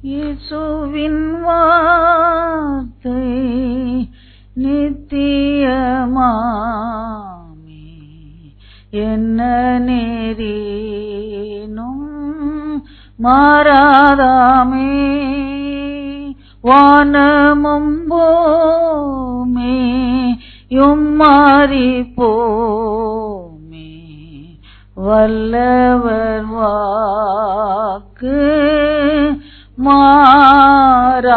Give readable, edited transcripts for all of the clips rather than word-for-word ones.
இயேசுவின் வார்த்தை நித்தியமாமே, என்ன நேரினும் மாறாதாமே. வானமும் பூமி மாறி போமே, வல்லவர் வாக்கு மாறாதாமே.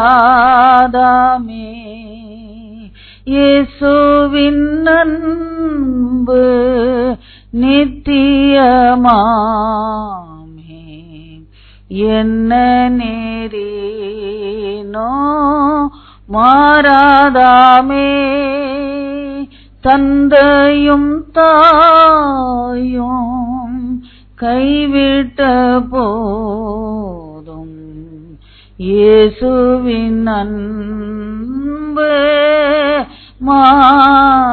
இயேசுவின் அன்பு நித்தியமாமே, என்ன நேரினோ மாறாதாமே. தந்தையும் தாயும் கைவிட்ட போதும் இயேசுவின் அன்பு மாறாதாமே.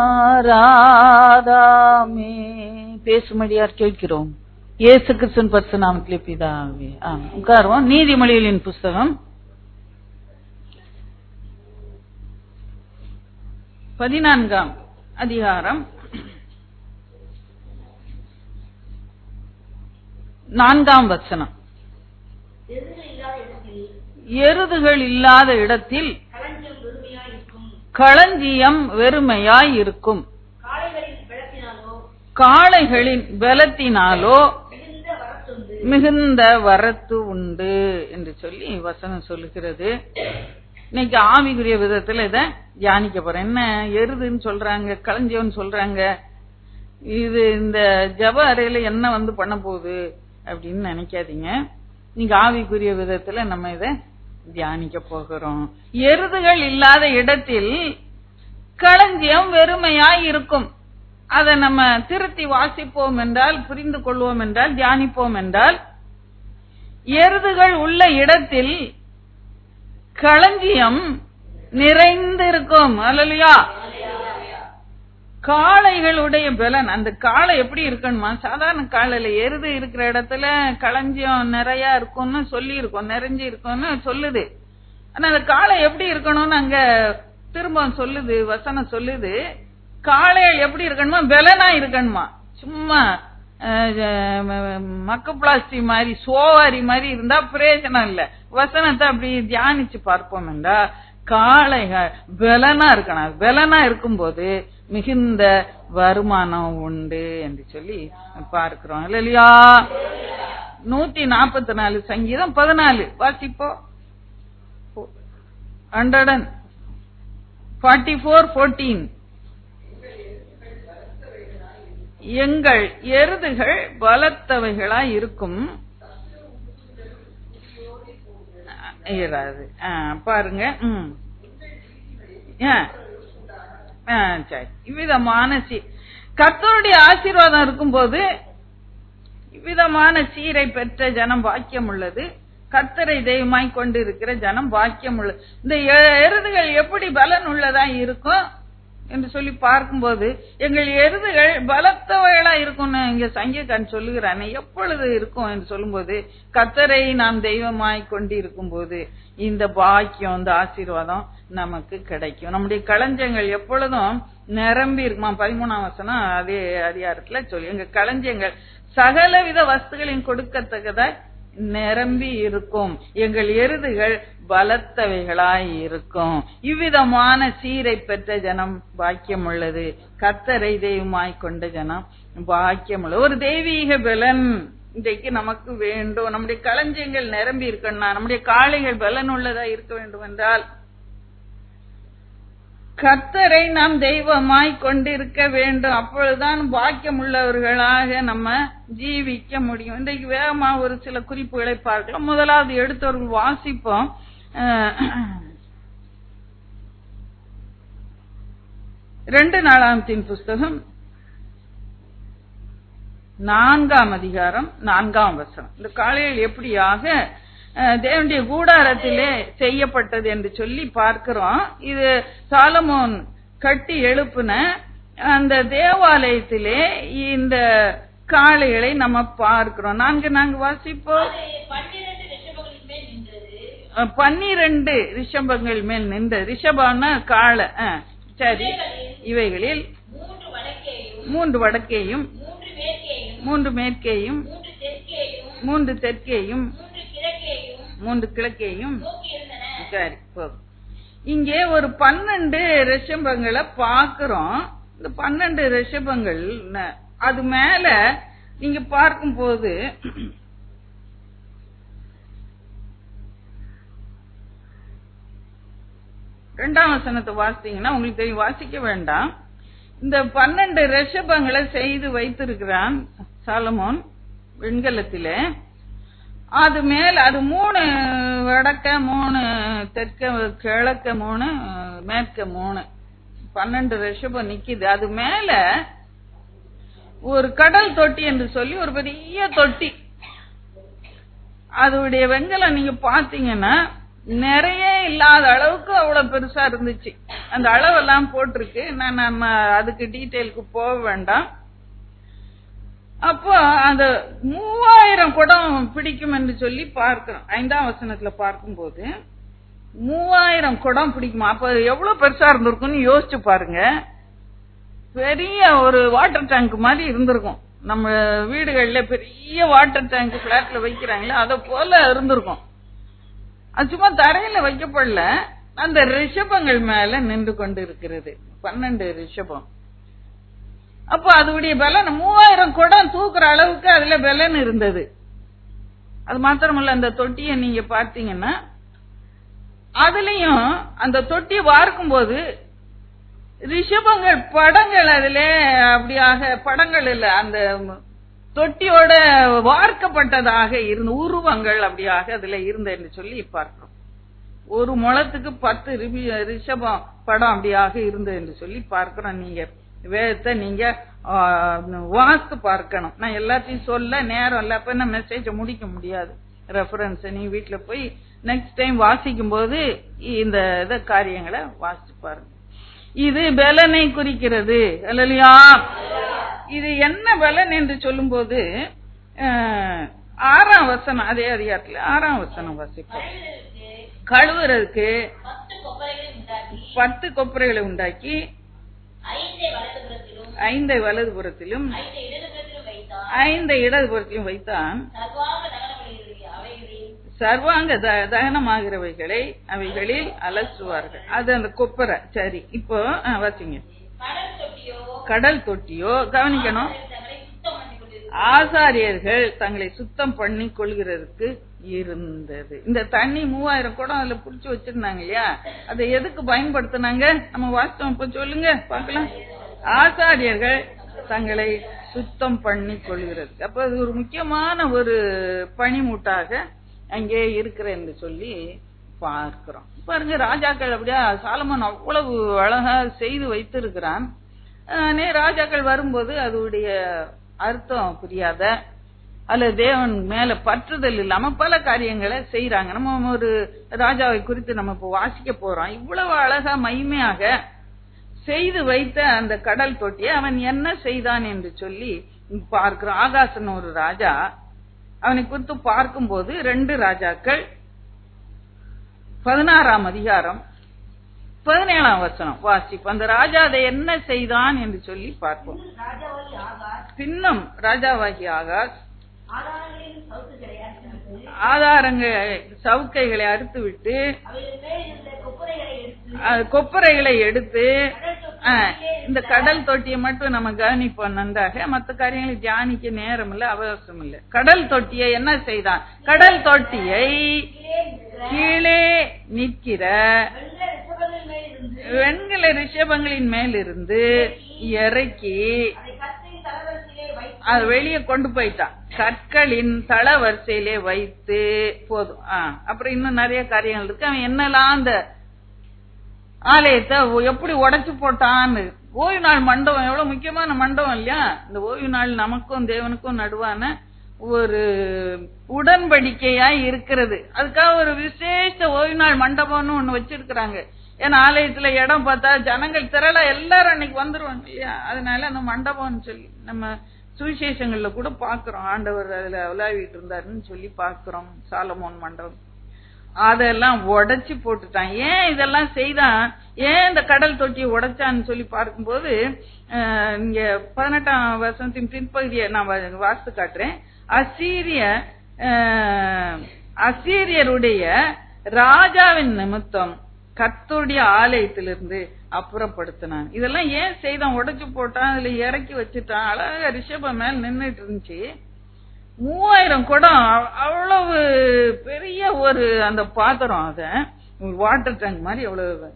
பேசும்படியார் கேட்கிறோம். இயேசு கிறிஸ்துவின் பரிசுத்த நாமத்திலே பிதாவே. உட்காருவோம். நீதிமொழிகளின் புஸ்தகம் 14ஆம் அதிகாரம் 4ஆம் வசனம். எருதுகள் இல்லாத இடத்தில் களஞ்சியம் வெறுமையாய் இருக்கும், காளைகளின் பலத்தினாலோ மிகுந்த வரத்து உண்டு என்று சொல்லி வசனம் சொல்லுகிறது. இன்னைக்கு ஆவிக்குரிய விதத்துல இத தியானிக்க போறேன். என்ன எருதுன்னு சொல்றாங்க, களஞ்சியம்னு சொல்றாங்க, இது இந்த ஜப அறையில என்ன வந்து பண்ண போகுது அப்படின்னு நினைக்காதீங்க. நீங்க ஆவிக்குரிய விதத்துல நம்ம இத தியானிக்க போகிறோம். எருதுகள் இல்லாத இடத்தில் களஞ்சியம் வெறுமையாய் இருக்கும். அதை நம்ம திருத்தி வாசிப்போம் என்றால், புரிந்து கொள்வோம் என்றால், தியானிப்போம் என்றால், எருதுகள் உள்ள இடத்தில் களஞ்சியம் நிறைந்திருக்கும். அல்லேலூயா. காளைகளுடைய பலன், அந்த காளை எப்படி இருக்கணுமா? சாதாரண காளையில எருது இருக்கிற இடத்துல களஞ்சியம் நிறைய இருக்கும்னு சொல்லி இருக்கும், நிறைஞ்சு இருக்கும்னு சொல்லுது. ஆனா அந்த காளை எப்படி இருக்கணும்னு அங்க திரும்ப சொல்லுது, வசனம் சொல்லுது. காளைகள் எப்படி இருக்கணுமா? பலனா இருக்கணுமா? சும்மா மக்க பிளாஸ்டி மாதிரி சோவாரி மாதிரி இருந்தா பிரயோஜனம் இல்ல. வசனத்தை அப்படி தியானிச்சு பார்ப்போம் என்றா காளைகள் பலனா இருக்கணும். பலனா இருக்கும்போது மிகுந்த வருமானம் உண்டு என்று சொல்லி பார்க்கிறோம். இல்லையா? 144 சங்கீதம் 14 வாசிப்போ. 144:14 எங்கள் எருதுகள் பலத்தவைகளாய் இருக்கும். பாருங்க. சரி. இவ்விதமான கர்த்தருடைய ஆசீர்வாதம் இருக்கும்போது இவ்விதமான சீரை பெற்ற ஜனம் பாக்கியம் உள்ளது. கர்த்தரை தெய்வமாய் கொண்டு இருக்கிற ஜனம் பாக்கியம் உள்ளது. இந்த எருதுகள் எப்படி பலன் உள்ளதா இருக்கும் என்று சொல்லி பார்க்கும்போது, எங்கள் எருதுகள் பலத்தவைகளா இருக்கும்னு இங்க சங்கீதக்காரன் சொல்லுகிறானே, எப்பொழுது இருக்கும் என்று சொல்லும்போது, கர்த்தரை நாம் தெய்வமாய் கொண்டு இருக்கும் போது இந்த பாக்கியம், இந்த ஆசீர்வாதம் நமக்கு கிடைக்கும். நம்முடைய களஞ்சியங்கள் எப்பொழுதும் நிரம்பி இருக்குமா? 13ஆம் வசனம் அதே அதிகாரத்துல சொல்லி, எங்க களஞ்சியங்கள் சகலவித வஸ்துகளின் கொடுக்கத்தக்கதாய் நிரம்பி இருக்கும். எங்கள் எருதுகள் பலத்தவைகளாய் இருக்கும். இவ்விதமான சீரை பெற்ற ஜனம் பாக்கியம் உள்ளது. கர்த்தரை தெய்வமாய் கொண்ட ஜனம் பாக்கியம் உள்ளது. ஒரு தெய்வீக பலன் இன்றைக்கு நமக்கு வேண்டும். நம்முடைய களஞ்சியங்கள் நிரம்பி இருக்கணும்னா, நம்முடைய காளைகள் பலன் உள்ளதா இருக்க வேண்டும் என்றால், கர்த்தரை நாம் தெய்வமாய் கொண்டிருக்க வேண்டும். அப்பொழுதுதான் பாக்கியம் உள்ளவர்களாக நம்ம ஜீவிக்க முடியும். இன்றைக்கு வேகமா ஒரு சில குறிப்புகளை பார்க்கலாம். முதலாவது எடுத்தவர்கள் வாசிப்போம். 2 நாளாகமத்தின் புஸ்தகம் 4ஆம் அதிகாரம் 4ஆம் வசனம். இந்த காளைகள் எப்படியாக தேவனுடைய கூடாரத்திலே செய்யப்பட்டது என்று சொல்லி பார்க்கிறோம். இது சாலமோன் கட்டி எழுப்பின அந்த தேவாலயத்திலே இந்த காளைகளை நம்ம பார்க்கிறோம். நாங்க வாசிப்போம். 12 ரிஷபங்கள் மேல் நின்ற ரிஷபம்னா காளை. சரி, இவைகளில் 3 வடக்கேயும் 3 மேற்கேயும் 3 தெற்கேயும் 3 கிழக்கேயும். சரி, போதும். இங்கே ஒரு 12 ரிஷபங்களை பாக்குறோம். இந்த 12 ரிஷபங்கள் அது மேல நீங்க பார்க்கும் போது 2ஆம் வசனத்தை வாசித்தீங்கன்னா உங்களுக்கு தெரியும், வாசிக்க வேண்டாம். இந்த 12 ரிஷபங்களை செய்து வைத்திருக்கிறான் சாலமோன் வெண்கலத்திலே. அது மேல அது 3 வடக்க 3 தெற்க கிழக்க 3 மேற்க 3 12 ரிஷபம் நிக்குது. அது மேல ஒரு கடல் தொட்டி என்று சொல்லி ஒரு பெரிய தொட்டி. அதோடைய வெண்கலம் நீங்க பாத்தீங்கன்னா நிறைய இல்லாத அளவுக்கு அவ்வளவு பெருசா இருந்துச்சு. அந்த அளவெல்லாம் போட்டிருக்கு. நம்ம அதுக்கு டீட்டெயிலுக்கு போக வேண்டாம். அப்போ அந்த 3000 குடம் பிடிக்கும் என்று சொல்லி பார்க்கிறோம். 5ஆம் வசனத்துல பார்க்கும்போது 3000 குடம் பிடிக்குமா? அப்ப எவ்வளவு பெருசா இருந்திருக்கும்னு யோசிச்சு பாருங்க. பெரிய ஒரு வாட்டர் டேங்க் மாதிரி இருந்திருக்கும். நம்ம வீடுகள்ல பெரிய வாட்டர் டேங்க் பிளாட்ல வைக்கிறாங்களே அத போல இருந்திருக்கும். அது சும்மா தரையில வைக்கப்படல, அந்த ரிஷபங்கள் மேல நின்று கொண்டு இருக்கிறது 12 ரிஷபம். அப்ப அதோடைய பலன் 3000 குடம் தூக்குற அளவுக்கு அதுல பலன் இருந்தது. அது மாத்திரமல்ல, அந்த தொட்டியை நீங்க பார்த்தீங்கன்னா அதுலயும் அந்த தொட்டியை பார்க்கும் போது ரிஷபங்கள் படங்கள் அதுல அப்படியாக படங்கள் இல்ல, அந்த தொட்டியோட வார்க்கப்பட்டதாக இருந்த உருவங்கள் அப்படியாக அதுல இருந்த என்று சொல்லி பார்க்கிறோம். ஒரு முழத்துக்கு 10 ரிஷபம் படம் அப்படியாக இருந்தது என்று சொல்லி பார்க்கிறோம். நீங்க வேதத்தை நீங்க வாசித்து பார்க்கணும். நான் எல்லாத்தையும் சொல்ல நேரம் இல்ல, அப்ப நான் மெசேஜ முடிக்க முடியாது. ரெஃபரன்ஸ் நீ வீட்டுல போய் நெக்ஸ்ட் டைம் வாசிக்கும் போது இந்த காரியங்களை வாசிச்சு பாருங்க. இது பலனை குறிக்கிறது. அல்லையா? இது என்ன பலன் என்று சொல்லும் போது 6ஆம் வசனம், அதே அதிகாரத்துல 6ஆம் வசனம் வாசிப்போம். கழுவுறதுக்கு 10 கொப்பரைகளை உண்டாக்கி 5 வலதுபுறத்திலும் 5 இடதுபுறத்திலும் வைத்தான். சர்வாங்க தகனமாகிறவைகளை அவைகளில் அலசுவார்கள். அது அந்த கொப்பரை. சரி, இப்போ வாசிங்க. கடல் தொட்டியோ கவனிக்கணும், ஆசாரியர்கள் தங்களை சுத்தம் பண்ணி கொள்கிறதுக்கு இருந்தது. இந்த தண்ணி 3000 குடம் அதுல புடிச்சு வச்சிருந்தாங்க இல்லையா, அதை எதுக்கு பயன்படுத்தினாங்க? நம்ம வாஸ்தவம் இப்ப சொல்லுங்க பார்க்கலாம். ஆசாரியர்கள் தங்களை சுத்தம் பண்ணி கொள்கிறதுக்கு. அப்ப அது ஒரு முக்கியமான ஒரு பணிமுட்டாக அங்கே இருக்கிற என்று சொல்லி பார்க்கிறோம். பாருங்க, ராஜாக்கள் அப்படியா சாலமோன் அவ்வளவு அழகா செய்து வைத்திருக்கிறான். ராஜாக்கள் வரும்போது அதோடைய அர்த்தம் புரியாத அல்லது தேவன் மேல பற்றுதல் இல்லாம பல காரியங்களை செய்யறாங்க. நம்ம ஒரு ராஜாவை குறித்து நம்ம இப்போ வாசிக்க போறோம். இவ்வளவு அழகா மகிமையாக செய்து வைத்த அந்த கடல் தொட்டியை அவன் என்ன செய்தான் என்று சொல்லி பார்க்கிறோம். ஆகாசன் ஒரு ராஜா, அவனை குறித்து பார்க்கும்போது 2 ராஜாக்கள் 16ஆம் அதிகாரம் 17ஆம் வசனம் வாசிப்போம். அந்த ராஜா அதை என்ன செய்தான் என்று சொல்லி பார்ப்போம். பின்னும் ராஜாவாகி ஆகாஸ் சவுக்கைகளை அறுத்து விட்டு கொப்பரைகளை எடுத்து, இந்த கடல் தொட்டியை மட்டும் நம்ம கவனிப்போம் நன்றாக. மற்ற காரியங்களை தியானிக்க நேரம் இல்ல, அவகாசம் இல்ல. கடல் தொட்டியை என்ன செய்தான்? கடல் தொட்டியை கீழே நிற்கிற வெண்கல ரிஷபங்களின் மேலிருந்து இறக்கி அது வெளியே கொண்டு போயிட்டான். கற்களின் தள வரிசையிலே வைத்து போதும். அப்புறம் இன்னும் நிறைய காரியங்கள் இருக்கு. அவன் என்னெல்லாம் அந்த ஆலயத்தை எப்படி உடைச்சு போட்டான்னு. ஓய்வு நாள் மண்டபம் எவ்வளவு முக்கியமான மண்டபம் இல்லையா? இந்த ஓய்வு நாள் நமக்கும் தேவனுக்கும் நடுவான ஒரு உடன்படிக்கையா இருக்கிறது. அதுக்காக ஒரு விசேஷ ஓய்வு நாள் மண்டபம்னு ஒண்ணு வச்சிருக்கிறாங்க. ஏன்னா ஆலயத்துல இடம் பார்த்தா ஜனங்கள் திரள எல்லாரும் அன்னைக்கு வந்துருவாங்க இல்லையா? அதனால அந்த மண்டபம்னு சொல்லி நம்ம சுவிசேஷங்கள்ல கூட பாக்குறோம். ஆண்டவர் அதுல உலாவிட்டு இருந்தாருன்னு சொல்லி பாக்குறோம். சாலமோன் மண்டபம். அதெல்லாம் உடைச்சு போட்டுட்டான். ஏன் இதெல்லாம் செய்தான், ஏன் இந்த கடல் தொட்டியை உடைச்சான்னு சொல்லி பார்க்கும்போது இங்க 18ஆம் வசனத்தின் பின்பகுதியை நான் வாசித்து காட்டுறேன். அசீரியருடைய ராஜாவின் நிமித்தம் கர்த்தருடைய ஆலயத்திலிருந்து அப்புறப்படுத்தினான். இதெல்லாம் ஏன் செய்தான், உடைச்சு போட்டான், அதுல இறக்கி வச்சுட்டான். அழகா ரிஷபம் மேல் நின்றுட்டு இருந்துச்சு. 3000 குடம், அவ்வளவு பெரிய ஒரு அந்த பாத்திரம், அத வாட்டர் டேங்க் மாதிரி எவ்வளவு,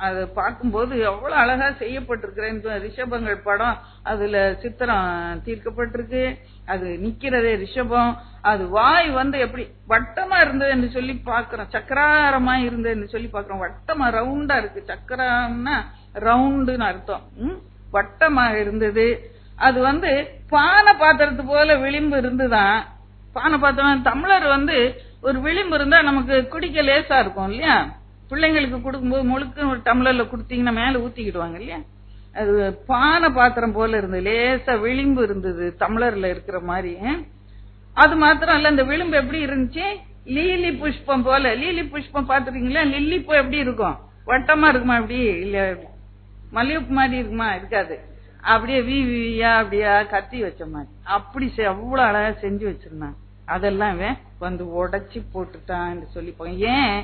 அதை பார்க்கும்போது எவ்வளவு அழகா செய்யப்பட்டிருக்கிறேன். ரிஷபங்கள் படம் அதுல சித்திரம் தீர்க்கப்பட்டிருக்கு. அது நிக்கிறதே ரிஷபம், அது வாய் எப்படி வட்டமா இருந்தது என்று சொல்லி பாக்குறோம், சக்கராரமா இருந்தது என்று சொல்லி பாக்குறோம். வட்டமா ரவுண்டா இருக்கு, சக்கரம்னா ரவுண்டுன்னு அர்த்தம். வட்டமாக இருந்தது. அது பானை பாத்திரத்து போல விளிம்பு இருந்துதான். பானை பாத்திரம் டம்ளர் ஒரு விளிம்பு இருந்தா நமக்கு குடிக்க லேசா இருக்கும் இல்லையா. பிள்ளைங்களுக்கு கொடுக்கும்போது முழுக்க ஒரு டம்ளர்ல குடுத்தீங்கன்னா மேல ஊத்திக்கிடுவாங்க இல்லையா. அது பானை பாத்திரம் போல இருந்தது, லேசா விளிம்பு இருந்தது டம்ளர்ல இருக்கிற மாதிரி. அது மாத்திரம் இல்ல, இந்த விளிம்பு எப்படி இருந்துச்சு, லீலி புஷ்பம் போல. லீலி புஷ்பம் பாத்துருக்கீங்களா, லில்லி பூ எப்படி இருக்கும், வட்டமா இருக்குமா, அப்படி இல்ல மல்லிகைப்பூ மாதிரி இருக்குமா, இருக்காது. அப்படியே வீவியா அப்படியா கத்தி வச்ச மாதிரி அப்படி அவ்வளவு அழகா செஞ்சு வச்சிருந்தான். அதெல்லாம் உடைச்சி போட்டுட்டான் சொல்லி ஏன்,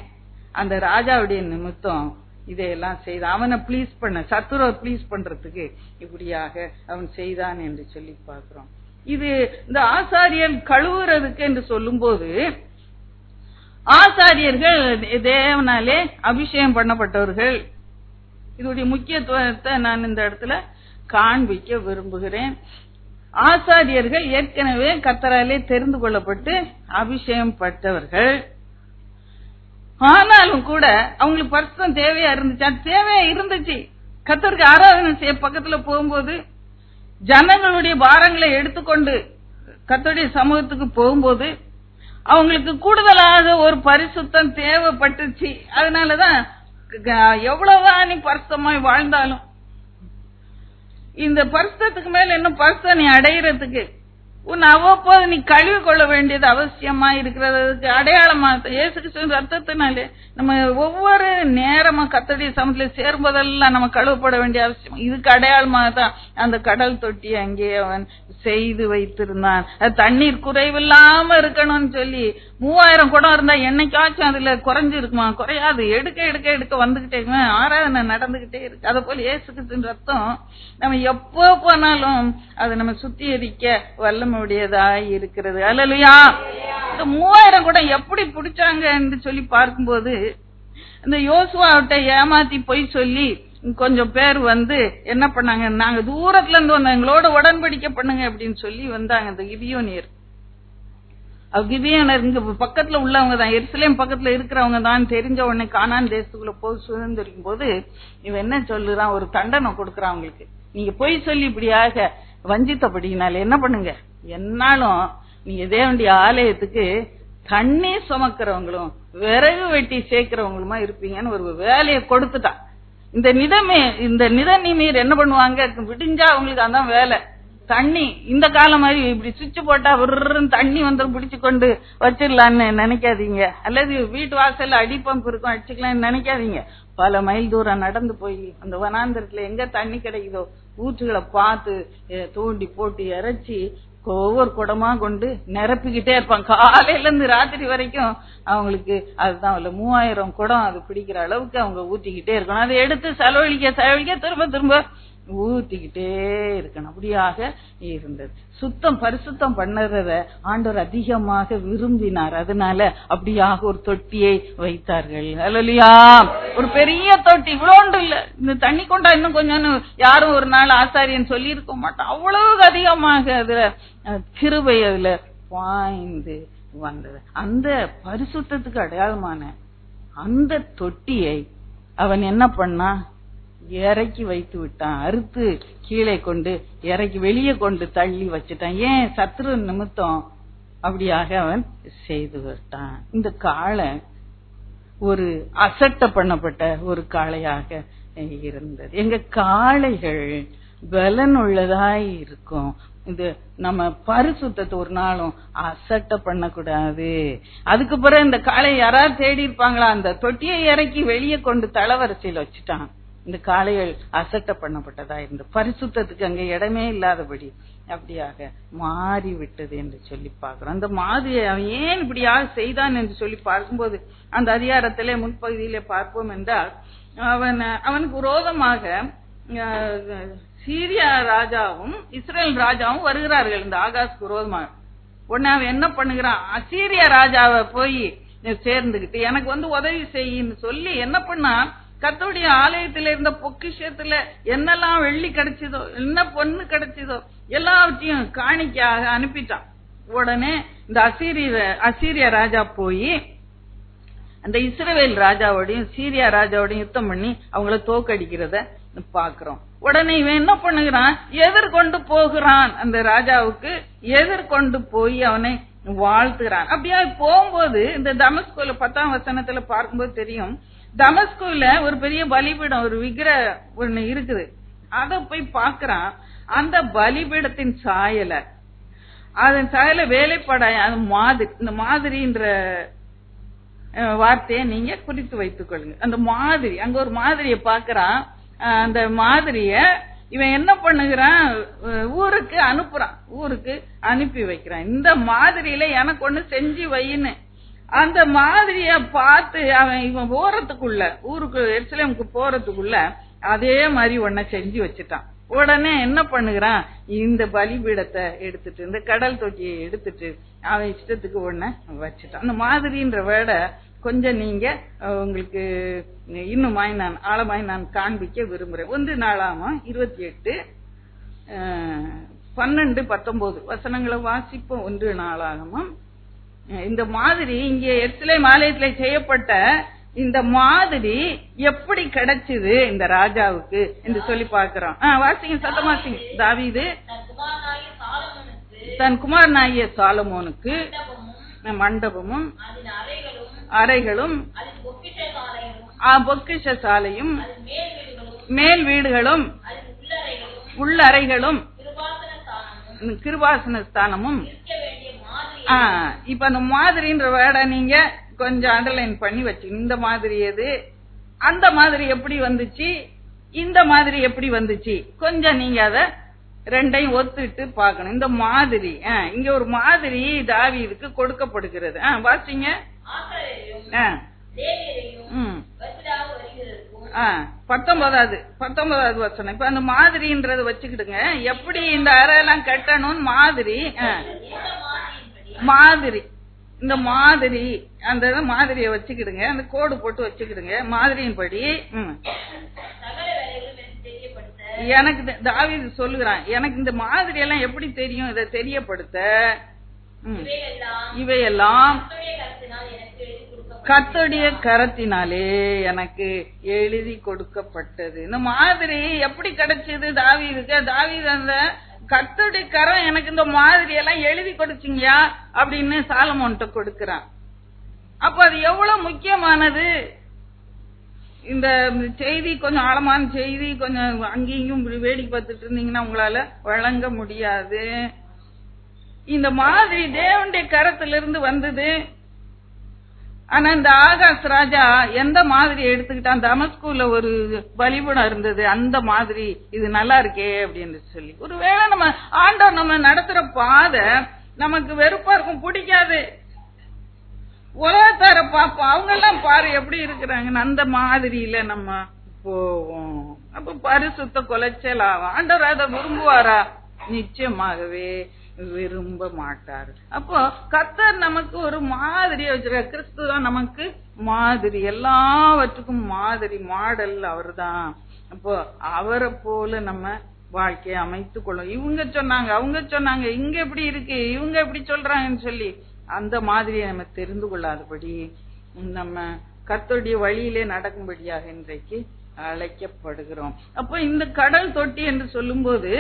அந்த ராஜாவுடைய நிமித்தம் இதையெல்லாம் செய்தான். அவனை பிளீஸ் பண்ண, சத்துருவை பிளீஸ் பண்றதுக்கு இப்படியாக அவன் செய்தான் என்று சொல்லி பார்க்கிறோம். இது இந்த ஆசாரியர் கழுவுறதுக்கு என்று சொல்லும் போது, ஆசாரியர்கள் தேவனாலே அபிஷேகம் பண்ணப்பட்டவர்கள். இதோடைய முக்கியத்துவத்தை நான் இந்த இடத்துல காண்பிக்க விரும்புகிறேன். ஆசாரியர்கள் ஏற்கனவே கர்த்தராலே தெரிந்து கொள்ளப்பட்டு அபிஷேகம் பட்டவர்கள். ஆனாலும் கூட அவங்களுக்கு பரிசுத்தம் தேவையா இருந்துச்சு, அது தேவையா இருந்துச்சு. கர்த்தருக்கு ஆராதனை செய்ய பக்கத்துல போகும்போது, ஜனங்களுடைய பாரங்களை எடுத்துக்கொண்டு கர்த்தருடைய சமூகத்துக்கு போகும்போது அவங்களுக்கு கூடுதலாக ஒரு பரிசுத்தம் தேவைப்பட்டுச்சு. அதனாலதான் எவ்வளவுதான் நீ பரிசுத்தமாய் வாழ்ந்தாலும் இந்த பரிசுத்தத்துக்கு மேல இன்னும் பரிசுத்தம் நீ அடையிறதுக்கு உன் அவ்வப்போது நீ கழுவி கொள்ள வேண்டியது அவசியமா இருக்கிறதுக்கு அடையாளமா இயேசு கிறிஸ்துவின் ரத்தத்தினாலே நம்ம ஒவ்வொரு நேரமா கர்த்தருடைய சமூகத்துல சேரும்போதெல்லாம் நம்ம கழுவப்பட வேண்டிய அவசியம். இதுக்கு அடையாளமாக தான் அந்த கடல் தொட்டி அங்கே அவன் செய்து வைத்திருந்தான். தண்ணீர் குறைவில்லாம இருக்கணும்னு சொல்லி 3000 குடம் இருந்தா என்னைக்காச்சும் அதுல குறைஞ்சு இருக்குமா, குறையாது. எடுக்க எடுக்க எடுக்க வந்துகிட்டே இருக்கு, ஆராதனை நடந்துகிட்டே இருக்கு. அத போல இயேசு கிறிஸ்துவின் ரத்தம் நம்ம எப்போ போனாலும் அது நம்ம சுத்திகரிக்க வல்லமையுடையதாய் இருக்கிறது. அல்லேலூயா. இந்த 3000 குடம் எப்படி பிடிச்சாங்க என்று சொல்லி பார்க்கும்போது, இந்த யோசுவாவிட்ட ஏமாத்தி போய் சொல்லி கொஞ்சம் பேர் என்ன பண்ணாங்க, நாங்க தூரத்துல இருந்து வந்தோம், எங்களோட உடன்படிக்கை பண்ணுங்க அப்படின்னு சொல்லி வந்தாங்க. இந்த கிபியோனியர், கிபியோனர் இங்க பக்கத்துல உள்ளவங்க தான், எருசலேம் பக்கத்துல இருக்கிறவங்க தான். தெரிஞ்ச உடனே கானான் தேசத்துக்குள்ள போய் சுதந்திரிக்கும் போது இவன் என்ன சொல்லுறான், ஒரு தண்டனை கொடுக்கறான் அவங்களுக்கு. நீங்க போய் சொல்லி இப்படியாக வஞ்சித்தபடினால என்ன பண்ணுங்க, என்னாலும் நீங்க தேவனுடைய ஆலயத்துக்கு தண்ணி சுமக்கிறவங்களும் விறகு வெட்டி சேர்க்கிறவங்களுமா இருப்பீங்கன்னு ஒரு வேலையை கொடுத்துட்டான். இந்த நிதநீர் என்ன பண்ணுவாங்க, விடிஞ்சா அவங்களுக்கு அதான் வேலை. தண்ணி இந்த காலம் மாதிரி இப்படி சுவிட்ச் போட்டா விருன்னு தண்ணி பிடிச்சு கொண்டு வச்சிடலான்னு நினைக்காதீங்க. அல்லது வீட்டு வாசல்ல அடிப்பம்பு இருக்கும் அடிச்சுக்கலாம்னு நினைக்காதீங்க. பல மைல் தூரம் நடந்து போய் அந்த வனாந்தரத்துல எங்க தண்ணி கிடைக்குதோ ஊற்றுகளை பார்த்து தூண்டி போட்டு இறைச்சி ஒவ்வொரு குடமா கொண்டு நிரப்பிக்கிட்டே இருப்பாங்க. காலையில இருந்து ராத்திரி வரைக்கும் அவங்களுக்கு அதுதான் 3000 குடம் அது பிடிக்கிற அளவுக்கு அவங்க ஊத்திக்கிட்டே இருக்கணும். அதை எடுத்து செலவழிக்க திரும்ப திரும்ப ஊத்திக்கிட்டே இருக்கணும். அப்படியாக இருந்தது. பரிசுத்தம் பண்ணறத ஆண்டவர் அதிகமாக விரும்பினார். அதனால அப்படியாக ஒரு தொட்டியை வைத்தார்கள். அல்லேலூயா. ஒரு பெரிய தொட்டி, இவ்வளோண்டு இல்ல, இந்த தண்ணி கொண்டா இன்னும் கொஞ்சம் யாரும் ஒரு நாள் ஆசாரியன் சொல்லி இருக்க மாட்டான். அவ்வளவு அதிகமாக அதுல கிருபை அதுல பாய்ந்து வந்தது. அந்த பரிசுத்தத்துக்கு அடையாளமான அந்த தொட்டியை அவன் என்ன பண்ணா, இறக்கி வைத்து விட்டான். அறுத்து கீழே கொண்டு இறக்கி வெளியே கொண்டு தள்ளி வச்சுட்டான். ஏன், சத்ரு நிமித்தம் அப்படியாக அவன் செய்து விட்டான். இந்த காளை ஒரு அசட்ட பண்ணப்பட்ட ஒரு காளையாக இருந்தது. எங்க காளைகள் பலனுள்ளதாய் இருக்கும், இது நம்ம பரிசுத்தத்தை ஒரு நாளும் அசட்டை பண்ணக்கூடாது. அதுக்கு பிறகு இந்த காளையை யாராவது தேடி இருப்பாங்களா? அந்த தொட்டியை இறக்கி வெளியே கொண்டு தளவரிசையில் வச்சுட்டான். இந்த காளைகள் அசட்டை பண்ணப்பட்டதா இருந்து பரிசுத்தத்துக்கு அங்க இடமே இல்லாதபடி அப்படியாக மாறி விட்டது என்று சொல்லி பார்க்கிறோம். அந்த மாதிரியை அவன் ஏன் இப்படியாக செய்தான் என்று சொல்லி பார்க்கும்போது அந்த அதிகாரத்திலே முன்பகுதியிலே பார்ப்போம் என்றால், அவனுக்கு விரோதமாக சீரியா ராஜாவும் இஸ்ரேல் ராஜாவும் வருகிறார்கள் இந்த ஆகாஸ்க்கு விரோதமாக. உடனே அவன் என்ன பண்ணுகிறான், அசீரிய ராஜாவை போய் சேர்ந்துகிட்டு எனக்கு உதவி செய்யின்னு சொல்லி என்ன பண்ணா, கர்த்தருடைய ஆலயத்தில் இருந்த பொக்கிஷத்துல என்னெல்லாம் வெள்ளி கிடைச்சதோ என்ன பொண்ணு கிடைச்சதோ எல்லாவற்றையும் காணிக்கையாக அனுப்பிட்டான். உடனே இந்த அசீரிய ராஜா போய் அந்த இஸ்ரவேல் ராஜாவோடையும் சீரியா ராஜாவோடையும் யுத்தம் பண்ணி அவங்கள தோக்கடிக்கிறத பாக்குறோம். உடனே இவன் என்ன பண்ணுகிறான், எதிர்கொண்டு போகிறான், அந்த ராஜாவுக்கு எதிர்கொண்டு போய் அவனை வாழ்த்துகிறான். அப்படியா போகும்போது இந்த தமஸ்குல 10ஆம் வசனத்துல பார்க்கும்போது தெரியும், தமஸ்குல ஒரு பெரிய பலிபீடம் ஒரு விக்கிரகம் ஒண்ணு இருக்குது. அத போய் பாக்குறான். அந்த பலிபீடத்தின் சாயல அதன் சாயல வேலைப்பாடாய அது மாதிரி, இந்த மாதிரின்ற வார்த்தையை நீங்க குறித்து வைத்துக் கொள்ளுங்க. அந்த மாதிரி அங்க ஒரு மாதிரியை பாக்குறான். அந்த மாதிரிய இவன் என்ன பண்ணுகிறான், ஊருக்கு அனுப்புறான், ஊருக்கு அனுப்பி வைக்கிறான். இந்த மாதிரியில எனக்கு ஒண்ணு செஞ்சு வைன்னு அந்த மாதிரிய பார்த்து அவன் இவன் போறதுக்குள்ள ஊருக்கு எருசலேமுக்கு போறதுக்குள்ள அதே மாதிரி ஒன்ன செஞ்சு வச்சுட்டான். உடனே என்ன பண்ணுகிறான், இந்த பலிபீடத்தை எடுத்துட்டு இந்த கடல் தொட்டியை எடுத்துட்டு அவன் இஷ்டத்துக்கு ஒன்ன வச்சுட்டான். அந்த மாதிரின்ற வேட கொஞ்சம் நீங்க உங்களுக்கு இன்னுமாய் நான் ஆழமாய் நான் காண்பிக்க விரும்புறேன். 1 நாளாகமம் 28:12-19 வசனங்களை வாசிப்போம். 1 நாளாகமம் இந்த மாதிரி இங்கே எருசலேம் ஆலயத்தில் செய்யப்பட்ட இந்த மாதிரி எப்படி கிடைச்சது இந்த ராஜாவுக்கு என்று சொல்லி பார்க்கிறோம். வாசிங்க, சத்தமா வாசிங்க. தாவீது தன் குமாரனாகிய சாலமோனுக்கு மண்டபமும் அறைகளும் பொக்கிஷ சாலையும் மேல் வீடுகளும் உள்ளறைகளும் கிருபாசன ஸ்தானமும். இப்ப அந்த மாதிரின்ற வேட நீங்க கொஞ்சம் அண்டர்லைன் பண்ணி வச்சு, இந்த மாதிரி எது, அந்த மாதிரி எப்படி வந்துச்சு, இந்த மாதிரி எப்படி வந்துச்சு, கொஞ்சம் நீங்க அத ரெண்டையும் ஒத்துட்டு பார்க்கணும். இந்த மாதிரி இங்க ஒரு மாதிரி தாவீதுக்கு கொடுக்கப்படுகிறது. வாசிங்க. 19வது வசனம். இப்ப அந்த மாதிரின்றத வச்சுக்கிடுங்க. எப்படி இந்த அறையெல்லாம் கட்டணும் மாதிரி இந்த மாதிரி அந்த மாதிரியை வச்சுக்கிடுங்க. அந்த கோடு போட்டு வச்சுக்கிடுங்க. மாதிரியின் படி எனக்கு தாவீது சொல்லுகிறான், எனக்கு இந்த மாதிரி எல்லாம் எப்படி தெரியும், இதை தெரியப்படுத்த இவையெல்லாம் கர்த்தருடைய கரத்தினாலே எனக்கு எழுதி கொடுக்கப்பட்டது. இந்த மாதிரி எப்படி கிடைச்சது தாவீதுக்கு? தாவீது அந்த கர்த்தருடைய கரம் எனக்கு இந்த மாதிரி எல்லாம் எழுதி கொடுத்தீங்க அப்படின்னு சாலமோன்ட்ட கொடுக்கிறான். அப்ப அது எவ்வளவு முக்கியமானது. இந்த செய்தி கொஞ்சம் ஆழமான செய்தி, கொஞ்சம் அங்கேயும் வேடிக்கை பார்த்துட்டு இருந்தீங்கன்னா உங்களால வழங்க முடியாது. இந்த மாதிரி தேவனுடைய கரத்திலிருந்து வந்தது. ஆனா இந்த ஆகாஷ் ராஜா எந்த மாதிரி எடுத்துக்கிட்டான், தமஸ்குல ஒரு பலிபீடம் இருந்தது, அந்த மாதிரி இது நல்லா இருக்கே அப்படின்னு சொல்லி. ஒருவேளை நம்ம ஆண்டவர் நம்ம நடத்துற பாதை நமக்கு வெறுப்பா இருக்கும், பிடிக்காது. உலகத்தார பாப்போம், அவங்க எல்லாம் பாரு எப்படி இருக்கிறாங்கன்னு, அந்த மாதிரியில நம்ம போவோம். அப்ப பரிசுத்த குலைச்சல் ஆகும். ஆண்டவர் அதை விரும்புவாரா? நிச்சயமாகவே விரும்ப மாட்டார். அப்போ கர்த்தர் நமக்கு ஒரு மாதிரியை வச்சிருக்க. கிறிஸ்து தான் நமக்கு மாதிரி, எல்லாவற்றுக்கும் மாதிரி, மாடல் அவர் தான். அப்போ அவரை போல நம்ம வாழ்க்கையை அமைத்துக் கொள்ளும். இவங்க சொன்னாங்க, அவங்க சொன்னாங்க, இங்க எப்படி இருக்கு, இவங்க எப்படி சொல்றாங்கன்னு சொல்லி அந்த மாதிரியை நம்ம தெரிந்து கொள்ளாதபடி நம்ம கர்த்தருடைய வழியிலே நடக்கும்படியாக இன்றைக்கு அழைக்கப்படுகிறோம். அப்போ இந்த கடல் தொட்டி என்று சொல்லும் போது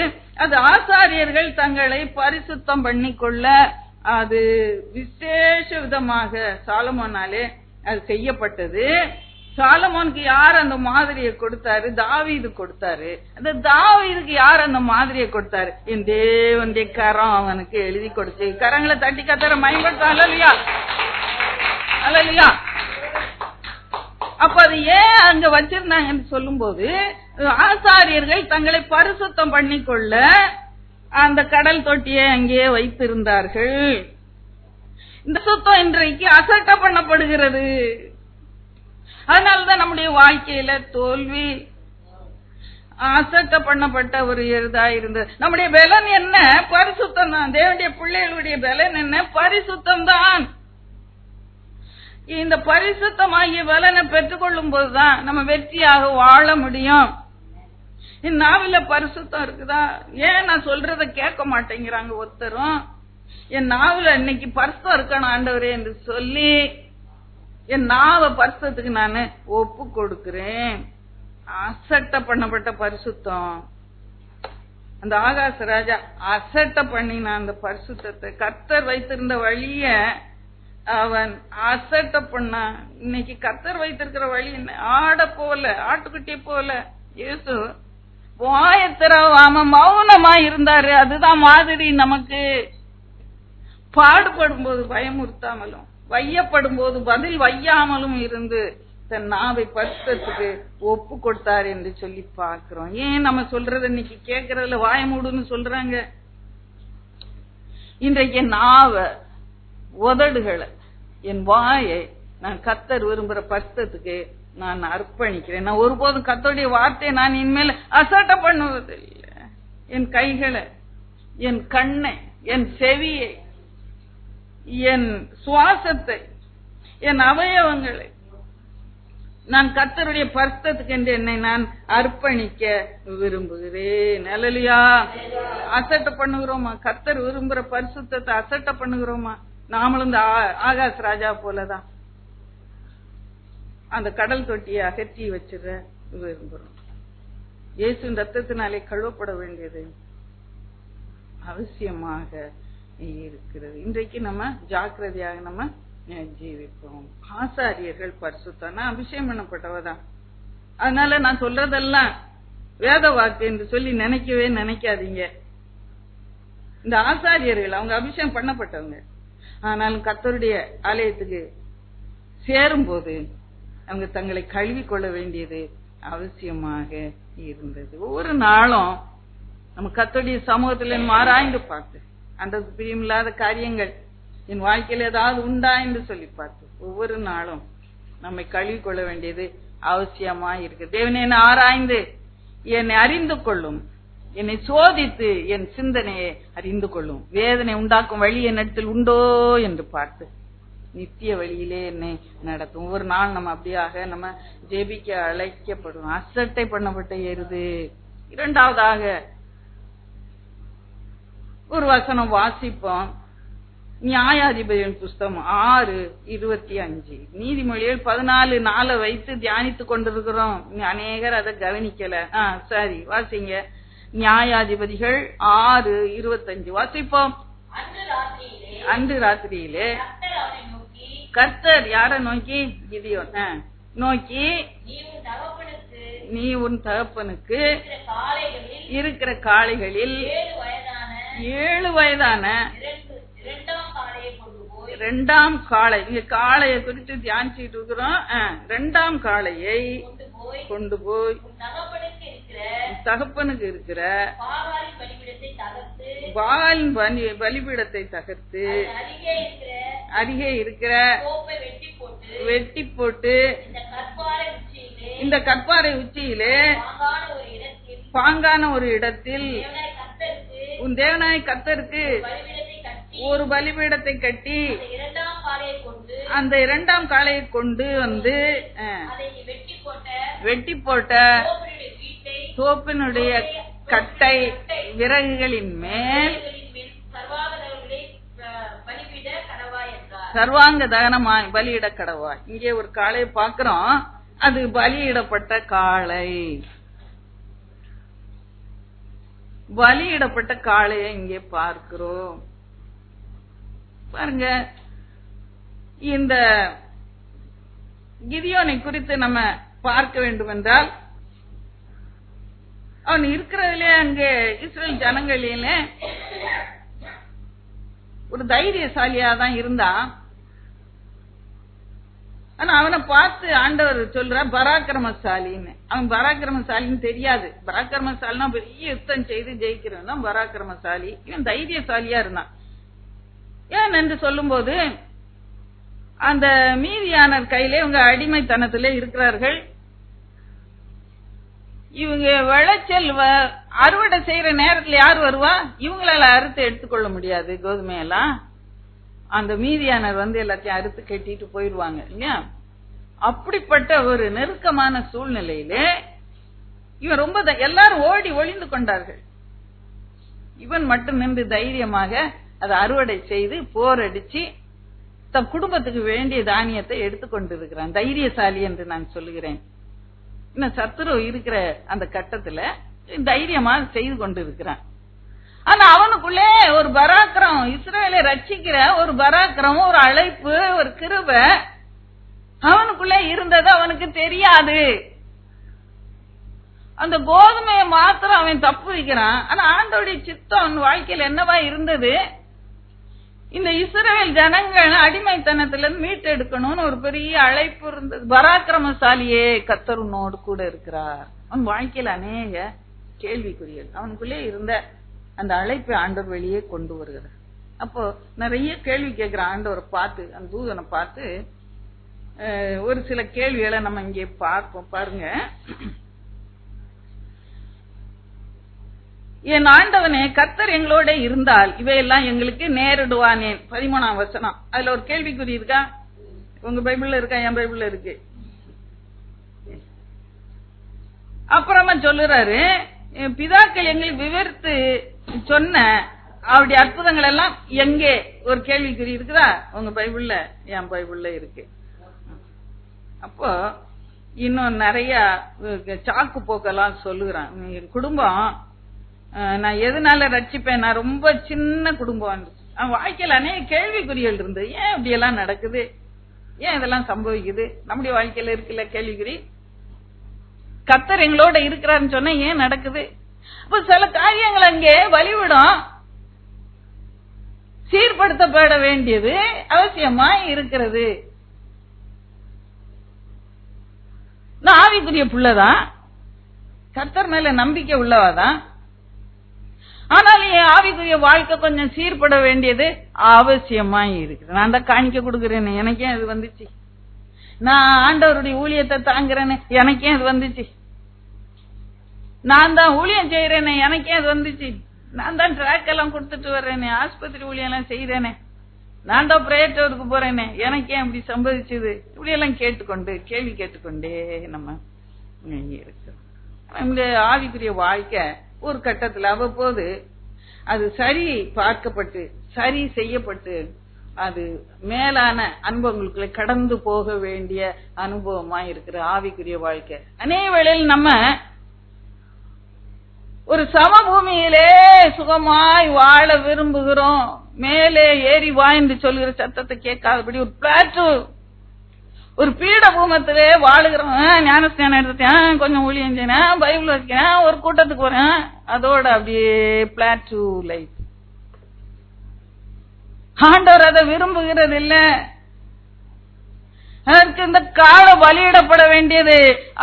அது ஆசாரியர்கள் தங்களை பரிசுத்தம் பண்ணிக்கொள்ள அது விசேஷ விதமாக சாலமோனாலே அது செய்யப்பட்டது. சாலமோனுக்கு யார் அந்த மாதிரியை கொடுத்தாரு? தாவீது கொடுத்தாரு. அந்த தாவீதுக்கு யார் அந்த மாதிரியை கொடுத்தாரு? என் தேவனுடைய கரம் அவனுக்கு எழுதி கொடுத்து. கரங்களை தட்டி கத்தர மயன்படுத்த. அல்லேலூயா, அல்லேலூயா. அப்ப அது ஏன் அங்க வச்சிருந்தாங்கன்னு சொல்லும் போது, ஆசாரியர்கள் தங்களை பரிசுத்தம் பண்ணிக்கொள்ள அந்த கடல் தொட்டியை அங்கே வைத்திருந்தார்கள். இந்த சுத்தம் இன்றைக்கு அசட்ட பண்ணப்படுகிறது. அதனாலதான் நம்முடைய வாழ்க்கையில தோல்வி. அசட்ட பண்ணப்பட்ட ஒரு இதா இருந்தது. நம்முடைய பலன் என்ன? பரிசுத்தம் தான். தேவனுடைய பிள்ளைகளுடைய பலன் என்ன? பரிசுத்தம் தான். இந்த பரிசுத்தமாகிய பலனை பெற்றுக்கொள்ளும் போதுதான் நம்ம வெற்றியாக வாழ முடியும். என் நாவில பரிசுத்தம் இருக்குதா? ஏன் நான் சொல்றத கேட்க மாட்டேங்கிறாங்க ஒருத்தரும்? என் நாவில இன்னைக்கு பரிசுத்தம் இருக்கணும் ஆண்டவரே என்று சொல்லி என் நாவ பரிசுத்தத்துக்கு நான் ஒப்பு கொடுக்கிறேன். அசட்ட பண்ணப்பட்ட பரிசுத்தம். அந்த ஆகாச ராஜா அசட்ட பண்ணின அந்த பரிசுத்தத்தை, கர்த்தர் வைத்திருந்த வழிய அவன் அசட்ட பண்ண. இன்னைக்கு கர்த்தர் வைத்திருக்கிற வழி என்ன? ஆட போல, ஆட்டுக்குட்டிய போல. இயேசு வாயத்திரவாம மௌனமா இருந்தாரு. அதுதான் மாதிரி. நமக்கு பாடுபடும் போது பயமுறுத்தாமலும், வையப்படும் போது பதில் வையாமலும் இருந்து தன் நாவை பரிசுத்தத்துக்கு ஒப்பு கொடுத்தாரு என்று சொல்லி பார்க்கிறோம். ஏன் நம்ம சொல்றது இன்னைக்கு கேட்கறதுல வாய மூடுன்னு சொல்றாங்க? இன்றைக்கு நாவ, உதடுகளை, என் வாயை நான் கர்த்தர் விரும்புற பரிசுத்தத்துக்கு நான் அர்ப்பணிக்கிறேன். நான் ஒருபோதும் கர்த்தருடைய வார்த்தையை நான் இனிமேல் அசட்ட பண்ணுவதில்லை. என் கைகளை, என் கண்ணை, என் செவியை, என் சுவாசத்தை, என் அவயவங்களை நான் கர்த்தருடைய பரிசுத்தத்துக்கு என்று என்னை நான் அர்ப்பணிக்க விரும்புகிறேன். அல்லேலூயா. அசட்ட பண்ணுகிறோமா? கர்த்தர் விரும்புற பரிசுத்தத்தை அசட்ட பண்ணுகிறோமா? நாமளும் இந்த ஆகாஷ் ராஜா போலதான் அந்த கடல் தொட்டியை அகற்றி வச்சிட விரும்புறோம். இயேசுவின் ரத்தத்தினாலே கழுவப்பட வேண்டியது அவசியமாக இருக்கிறது. இன்றைக்கு நம்ம ஜாக்கிரதையாக நம்ம ஜீவிப்போம். ஆசாரியர்கள் பரிசுத்தம். அபிஷேகம் பண்ணப்பட்டவதான். அதனால நான் சொல்றதெல்லாம் வேத வாக்கு என்று சொல்லி நினைக்கவே நினைக்காதீங்க. இந்த ஆசாரியர்கள் அவங்க அபிஷேகம் பண்ணப்பட்டவங்க. ஆனாலும் கர்த்தருடைய ஆலயத்துக்கு சேரும் போது அவங்க தங்களை கழுவி கொள்ள வேண்டியது அவசியமாக இருந்தது. ஒவ்வொரு நாளும் நம்ம கர்த்தருடைய சமூகத்தில் ஆராய்ந்து பார்த்து அந்த பிரியமில்லாத காரியங்கள் என் வாழ்க்கையில் ஏதாவது உண்டா என்று சொல்லி பார்த்து ஒவ்வொரு நாளும் நம்மை கழுவி கொள்ள வேண்டியது அவசியமா இருக்கு. தேவனே என்னை ஆராய்ந்து என்னை அறிந்து கொள்ளும், என்னை சோதித்து என் சிந்தனையை அறிந்து கொள்ளும். வேதனை உண்டாக்கும் வழி என்னிடத்தில் உண்டோ என்று பார்த்து நித்திய வழியிலே என்னை நடத்தும். ஒவ்வொரு நாள் நம்ம அப்படியாக நம்ம ஜெபிக்க அழைக்கப்படும். அசட்டை பண்ணப்பட்ட எருது. இரண்டாவதாக ஒரு வசனம் வாசிப்போம். நியாயாதிபதியின் புஸ்தகம் 6:25. நீதிமொழிகள் 14:4 வைத்து தியானித்து கொண்டிருக்கிறோம். அநேகர் அதை கவனிக்கல. சரி, வாசிங்க. நியாயாதிபதிகள் 6:25 வாசிப்போம். அன்று ராத்திரியிலே கர்த்தர் யார நோக்கி? கிதியோன் நோக்கி, நீ உன் தகப்பனுக்கு இருக்கிற காளைகளில் 7 வயதான இரண்டாம் காளை, இங்க காளையை குறித்து தியானிச்சுட்டு இருக்கிறோம். இரண்டாம் காளையை கொண்டு போய் தகப்பனுக்கு இருக்கிற பாகாலின் பலிபீடத்தை தகர்த்து அருகே இருக்கிற வெட்டி போட்டு இந்த கற்பாறை உச்சியிலே பாங்கான ஒரு இடத்தில் உன் தேவனாய கர்த்தருக்கு ஒரு பலிபீடத்தை கட்டி அந்த இரண்டாம் காளையை கொண்டு வந்து வெட்டி போட்ட தோப்பினுடைய கட்டை விறகுகளின் மேல் சர்வாங்க தகனமாய் பலியிட கடவாய். இங்கே ஒரு காளையை பார்க்கிறோம். அது பலியிடப்பட்ட காளை. பலியிடப்பட்ட காளையை இங்கே பார்க்கிறோம். பாருங்க, இந்த கிதியோனை குறித்து நம்ம பார்க்க வேண்டும் என்றால், அவன் இருக்கிறதுலே அங்கே இஸ்ரேல் ஜனங்களிலே ஒரு தைரியசாலியா தான் இருந்தான். ஆனா அவனை பார்த்து ஆண்டவர் சொல்ற பராக்கிரமசாலின்னு. அவன் பராக்கிரமசாலின்னு தெரியாது. பராக்கிரமசாலினா பெரிய யுத்தம் செய்து ஜெயிக்கிறவன் தான் பராக்கிரமசாலி. இவன் தைரியசாலியா இருந்தான். ஏன் என்று சொல்லும் போது, அந்த மீதியானர் கையிலே இவங்க அடிமைத்தனத்திலே இருக்கிறார்கள். இவங்க விளைச்சல் அறுவடை செய்யற நேரத்தில் யார் வருவா? இவங்களால அறுத்து எடுத்துக்கொள்ள முடியாது கோதுமையெல்லாம். அந்த மீதியானர் எல்லாத்தையும் அறுத்து கட்டிட்டு போயிடுவாங்க இல்லையா? அப்படிப்பட்ட ஒரு நெருக்கமான சூழ்நிலையிலே இவன் ரொம்ப எல்லாரும் ஓடி ஒளிந்து கொண்டார்கள். இவன் மட்டும் நின்று தைரியமாக அதை அறுவடை செய்து போர் அடிச்சு தன் குடும்பத்துக்கு வேண்டிய தானியத்தை எடுத்துக்கொண்டு இருக்கிறான். தைரியசாலி என்று நான் சொல்லுகிறேன். இன்னும் சத்துரு இருக்கிற அந்த கட்டத்துல தைரியமா செய்து கொண்டு இருக்கிறான். ஆனா அவனுக்குள்ளே ஒரு பராக்கிரம், இஸ்ரவேலை ரட்சிக்கிற ஒரு பராக்கிரம், ஒரு அழைப்பு, ஒரு கிருபை அவனுக்குள்ளே இருந்தது அவனுக்கு தெரியாது. அந்த கோதுமையை மாத்திரம் அவன் தப்பு வைக்கிறான். ஆனா ஆண்டவருடைய சித்தம் அவன் வாழ்க்கையில் என்னவா இருந்தது? இந்த இஸ்ரவேல் ஜனங்கள் அடிமைத்தனத்திலிருந்து மீட்டெடுக்கணும்னு ஒரு பெரிய அழைப்பு இருந்தது. பராக்கிரமசாலியே கர்த்தர் உன்னோடு கூட இருக்கிறார். அவன் வாழ்க்கையில் அநேக கேள்விக்குரியல். அவனுக்குள்ளே இருந்த அந்த அழைப்பை ஆண்டவர் வெளியே கொண்டு வருகிறார். அப்போ நிறைய கேள்வி கேட்கிற ஆண்டவரை பார்த்து, அந்த தூதனை பார்த்து ஒரு சில கேள்விகளை நம்ம இங்கே பார்ப்போம். பாருங்க, என் ஆண்டவனே, கர்த்தர் எங்களோட இருந்தால் இவையெல்லாம் எங்களுக்கு நேரிடுவானேன். 13ஆம் வசனம். அதுல ஒரு கேள்விக்குறி இருக்கா? உங்க பைபிள்ல இருக்கா? என் பைபிள்ல இருக்கு. அப்புறமா சொல்லுறாரு, பிதாக்கள் எங்களுக்கு விவரித்து சொன்ன அவருடைய அற்புதங்கள் எல்லாம் எங்கே? ஒரு கேள்விக்குறி இருக்குதா? உங்க பைபிள்ல, என் பைபிள்ல இருக்கு. அப்போ இன்னும் நிறைய சாக்கு போக்கெல்லாம் சொல்லுகிறான். குடும்பம் நான் எதனால ரட்சிப்பேன்? நான் ரொம்ப சின்ன குடும்பம். அவன் வாழ்க்கையில் அநேக கேள்விக்குறிகள் இருந்து, ஏன் இப்படி எல்லாம் நடக்குது? ஏன் இதெல்லாம் சம்பவிக்குது? நம்முடைய வாழ்க்கையில இருக்குல்ல கேள்விக்குறி. கர்த்தர் எங்களோட இருக்கிறாருன்னு சொன்னா ஏன் நடக்குது? அப்ப சில காரியங்கள் அங்கே வழிவிடும், சீர்படுத்தப்பட வேண்டியது அவசியமா இருக்கிறது. நான் ஆவிக்குரிய புள்ளதான், கர்த்தர் மேல நம்பிக்கை உள்ளவாதான். ஆனாலும் என் ஆவிக்குரிய வாழ்க்கை கொஞ்சம் சீர்பட வேண்டியது அவசியமா இருக்கு. நான் தான் காணிக்க கொடுக்கிறேன்னு எனக்கே அது வந்துச்சு. நான் ஆண்டவருடைய ஊழியத்தை தாங்குறேன்னு எனக்கே அது வந்துச்சு. நான் தான் ஊழியம் செய்யறேன்னு எனக்கே அது வந்துச்சு. நான் தான் ட்ராக் எல்லாம் கொடுத்துட்டு வர்றேனே, ஆஸ்பத்திரி ஊழியம் எல்லாம் செய்யறேனே, நான் தான் பிரேயர் டவருக்கு போறேனே, எனக்கே இப்படி சம்பவிச்சது. இப்படி எல்லாம் கேட்டுக்கொண்டு கேள்வி கேட்டுக்கொண்டே நம்ம இருக்கிறோம். இந்த ஆவிக்குரிய வாழ்க்கை ஒரு கட்டத்தில் அவ்வப்போது அது சரி பார்க்கப்பட்டு சரி செய்யப்பட்டு அது மேலான அனுபவங்களுக்குள்ள கடந்து போக வேண்டிய அனுபவமா இருக்கிற ஆவிக்குரிய வாழ்க்கை. அநேக வேளையில் நம்ம ஒரு சமபூமியிலே சுகமாய் வாழ விரும்புகிறோம். மேலே ஏறி வாய்ந்து சொல்லுகிற சத்தத்தை கேட்காதபடி ஒரு பிளாட்டூ, ஒரு பீடபூமத்திலே வாழுகிறோம். ஞானஸ்நானம் எடுத்துட்டேன், கொஞ்சம் ஊழியம் செய்யறேன், பைபிள் வச்சுக்கிறேன், ஒரு கூட்டத்துக்கு போறேன், அதோட அப்படியே பிளாட்டூ லைஃப். ஆண்டவர் அதை விரும்புகிறது இல்ல. அதற்கு இந்த கால பலியிடப்பட வேண்டியது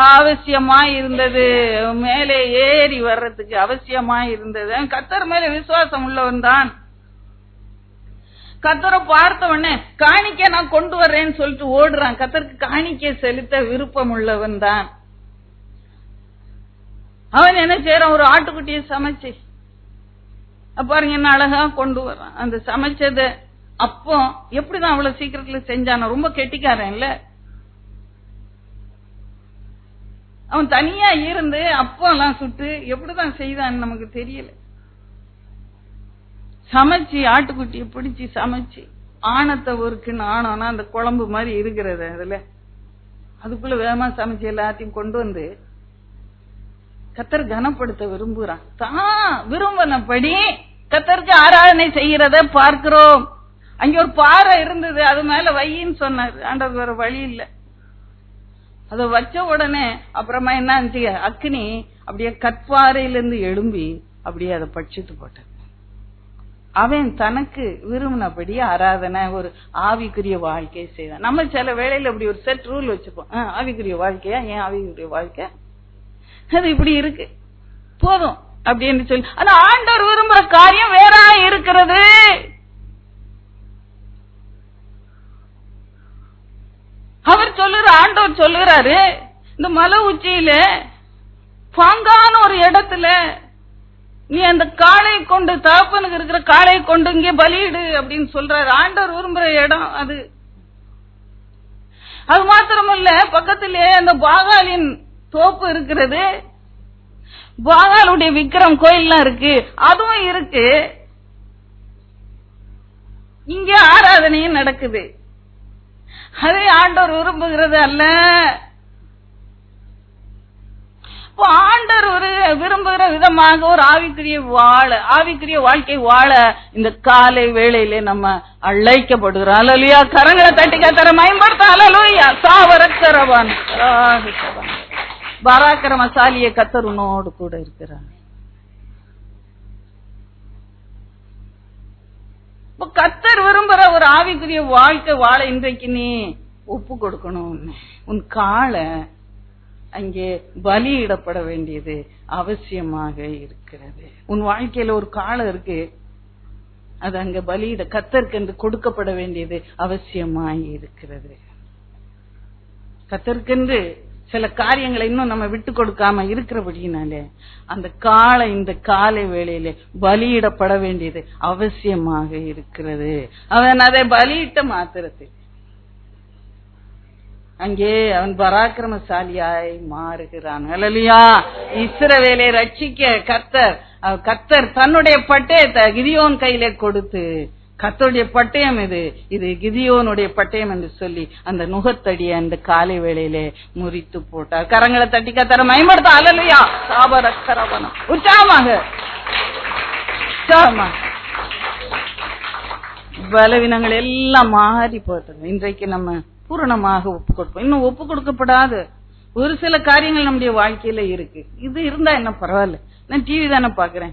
அவசியமாய் இருந்தது. மேலே ஏறி வர்றதுக்கு அவசியமாய் இருந்தது. கர்த்தர் மேல விசுவாசம் உள்ளவன் தான். கர்த்தரை பார்த்த உடனே காணிக்கை நான் கொண்டு வர்றேன்னு சொல்லிட்டு ஓடுறான். கர்த்தருக்கு காணிக்கை செலுத்த விருப்பம் உள்ளவன் தான். அவன் என்ன செய்யறான்? ஒரு ஆட்டுக்குட்டியை சமைச்சு பாருங்க என்ன அழகா கொண்டு வர்றான். அந்த சமைச்சத அப்போ எப்படிதான் அவ்வளவு சீக்கிரத்துல செஞ்சான? ரொம்ப கெட்டிக்காரன் இல்ல. அவன் தனியா இருந்து அப்போ எல்லாம் சுட்டு எப்படிதான் செய்தான்னு நமக்கு தெரியல. சமைச்சு ஆட்டுக்குட்டியை பிடிச்சி சமைச்சு ஆணத்தை ஒருக்குன்னு ஆனோன்னா அந்த குழம்பு மாதிரி இருக்கிறது. அதுல அதுக்குள்ள வேகமா சமைச்சு எல்லாத்தையும் கொண்டு வந்து கர்த்தர் கனப்படுத்த விரும்புறான். தான் விரும்பினபடி கர்த்தருக்கு ஆராதனை செய்யறத பார்க்கிறோம். அங்க ஒரு பாறை இருந்தது, அது மேல வையின்னு சொன்னாரு ஆண்டவர். வேற வழி இல்ல. அத வச்ச உடனே அப்புறமா என்ன அக்னி அப்படியே கற்பாறையிலிருந்து எழும்பி அப்படியே அதை பட்சித்து போட்டது. அவன் தனக்கு விரும்பினபடி ஆராதனை ஒரு ஆவிக்குரிய வாழ்க்கையை செய்தான். நம்ம சில வேளையில அப்படி ஒரு செட் ரூல் வச்சுப்போம். ஆவிக்குரிய வாழ்க்கையா, ஏன் ஆவிக்குரிய வாழ்க்கை அது இப்படி இருக்கு போதும் அப்படின்னு சொல்லி. ஆனா ஆண்டவர் விரும்புற காரியம் வேற இருக்கிறது. ஆண்டவர் சொல்லுறாரு, இந்த மலை உச்சியில பாங்கான ஒரு இடத்துல நீ அந்த காளை கொண்டு, தகப்பனுக்கு இருக்கிற காளை கொண்டு இங்கே பலியிடு அப்படின்னு சொல்றாரு. ஆண்டவர் விரும்புற இடம் அது. அது மாத்திரமல்ல, பக்கத்திலே அந்த பாகாலின் தோப்பு இருக்கிறது. பாகாலுடைய விக்கிரம் கோயில்லாம் இருக்கு, அதுவும் இருக்கு. இங்க ஆராதனையும் நடக்குது. அதை ஆண்டவர் விரும்புகிறது அல்ல. ஆண்டவர் ஒரு விரும்புகிற விதமாக ஒரு ஆவிக்குரிய வாழ்க்கை வாழ இந்த காலை வேளையிலே நம்ம அழைக்கப்படுகிறோம். அல்லேலூயா. கரங்களை தட்டி கத்தர மயம்படுத்த. அல்லேலூயா. சாவரக்கரவான் பராக்கிரமசாலியை கத்தர் உன்னோடு கூட இருக்கிறார். கத்தர் விரும்புற ஒரு ஆவிக்குரிய வாழ்க்கை வாழ இன்றைக்கு நீ ஒப்பு கொடுக்கணும். உன் காலை அங்கே பலியிடப்பட வேண்டியது அவசியமாக இருக்கிறது. உன் வாழ்க்கையில ஒரு காலம் இருக்கு, அது அங்க பலியிட கத்தருக்கு என்று கொடுக்கப்பட வேண்டியது அவசியமாய் இருக்கிறது. கத்தருக்கென்று சில காரியங்களை இன்னும் நம்ம விட்டு கொடுக்காம இருக்கிறபடினாலே அந்த காலை இந்த காலை வேளையிலே பலியிடப்பட வேண்டியது அவசியமாக இருக்கிறது. அவன் அதை பலியிட்ட மாத்திரத்தில் அங்கே அவன் பராக்கிரமசாலியாய் மாறுகிறான். அல்லேலூயா. இஸ்ரவேலை ரட்சிக்க கர்த்தர் தன்னுடைய பட்டயத்தை கிதியோன் கையிலே கொடுத்து, கர்த்தருடைய பட்டயம் இது கிதியோனுடைய பட்டயம் என்று சொல்லி அந்த நுகத்தடியை அந்த காலை வேளையிலே முறித்து போட்டார். கரங்களை தட்டி கர்த்தரை மகிமைப்படுத்த. அல்லேலூயா. சாபரக்கரவனம் உற்சாகமாக பலவீனங்கள் எல்லாம் மாறி போட்டது. இன்றைக்கு நம்ம பூரணமாக ஒப்பு கொடுப்போம். இன்னும் ஒப்பு கொடுக்கப்படாத ஒரு சில காரியங்கள் நம்முடைய வாழ்க்கையில இருக்கு. இது இருந்தா என்ன பரவாயில்ல, நான் டிவி தானே பாக்குறேன்,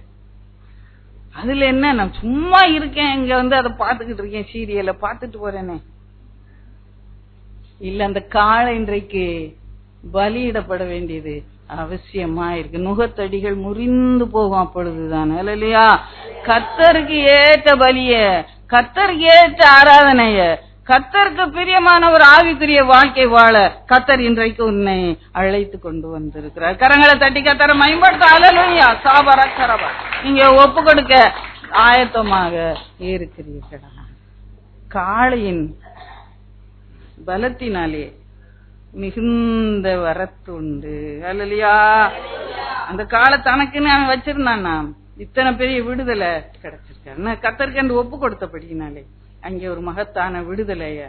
அதுல என்ன நான் சும்மா இருக்கேன், இங்க அதை பாத்துக்கிட்டு இருக்கேன், சீரியலை பாத்துட்டு போறேனே. இல்ல, அந்த காலை இன்றைக்கு பலியிடப்பட வேண்டியது அவசியமா இருக்கு. நுகத்தடிகள் முறிந்து போகும் அப்பொழுதுதான். இல்லையா? கர்த்தருக்கு ஏற்ற பலிய, கர்த்தருக்கு ஏற்ற ஆராதனைய, கர்த்தருக்கு பிரியமான ஒரு ஆவிக்குரிய வாழ்க்கை வாழ கர்த்தர் இன்றைக்கு உன்னை அழைத்து கொண்டு வந்திருக்கிறார். கரங்களை தட்டி கர்த்தரை மகிமைப்படுத்த. அல்லேலூயா. சாபரக்கரவா. நீங்க ஒப்பு கொடுக்க ஆயத்தமாக இருக்கிறீர்களா? காளையின் பலத்தினாலே மிகுந்த வரத்து உண்டு. அல்லேலூயா. அந்த காலை தனக்குன்னு அவன் வச்சிருந்தானா, இத்தனை பெரிய விடுதலை கிடைச்சிருக்காரு. கர்த்தருக்கு என்று ஒப்பு கொடுத்தபடினாலே அங்கே ஒரு மகத்தான விடுதலைய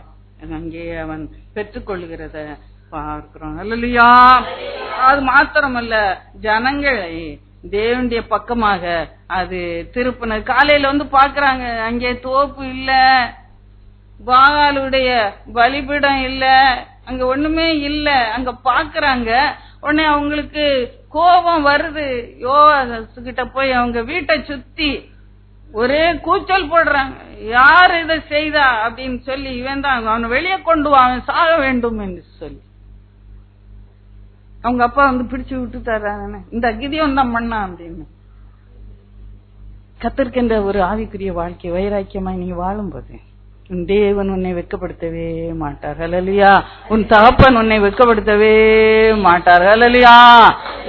அங்கே அவன் பெற்றுக்கொள்கிறத பார்க்கிறோம். அல்லேலூயா. அது மாத்திரமல்ல, ஜனங்களை தேவனுடைய பக்கமாக அது திருப்பின. காலையில பாக்குறாங்க, அங்கே தோப்பு இல்ல, பாகாலுடைய பலிபீடம் இல்ல, அங்க ஒண்ணுமே இல்ல. அங்க பாக்குறாங்க, உடனே அவங்களுக்கு கோபம் வருது. யோவாஸ் கிட்ட போய் அவங்க வீட்டை சுத்தி ஒரே கூச்சல் போடுறாங்க, யார் இதை செய்தா அப்படின்னு சொல்லி. இவன் தான், அவனை வெளியே கொண்டு வா, அவன் சாக வேண்டும் என்று சொல்லி. அவங்க அப்பா பிடிச்சு விட்டு தர்றாங்க, இந்த கிதியோன் தான் பண்ணா அப்படின்னு. கர்த்தருக்கின்ற ஒரு ஆவிக்குரிய வாழ்க்கை வைராக்கியமாய் நீ வாழும்போது உன் தேவன் உன்னை வெட்கப்படுத்தவே மாட்டார். அல்லேலூயா. உன் தகப்பன் உன்னை வெட்கப்படுத்தவே மாட்டார். அல்லேலூயா.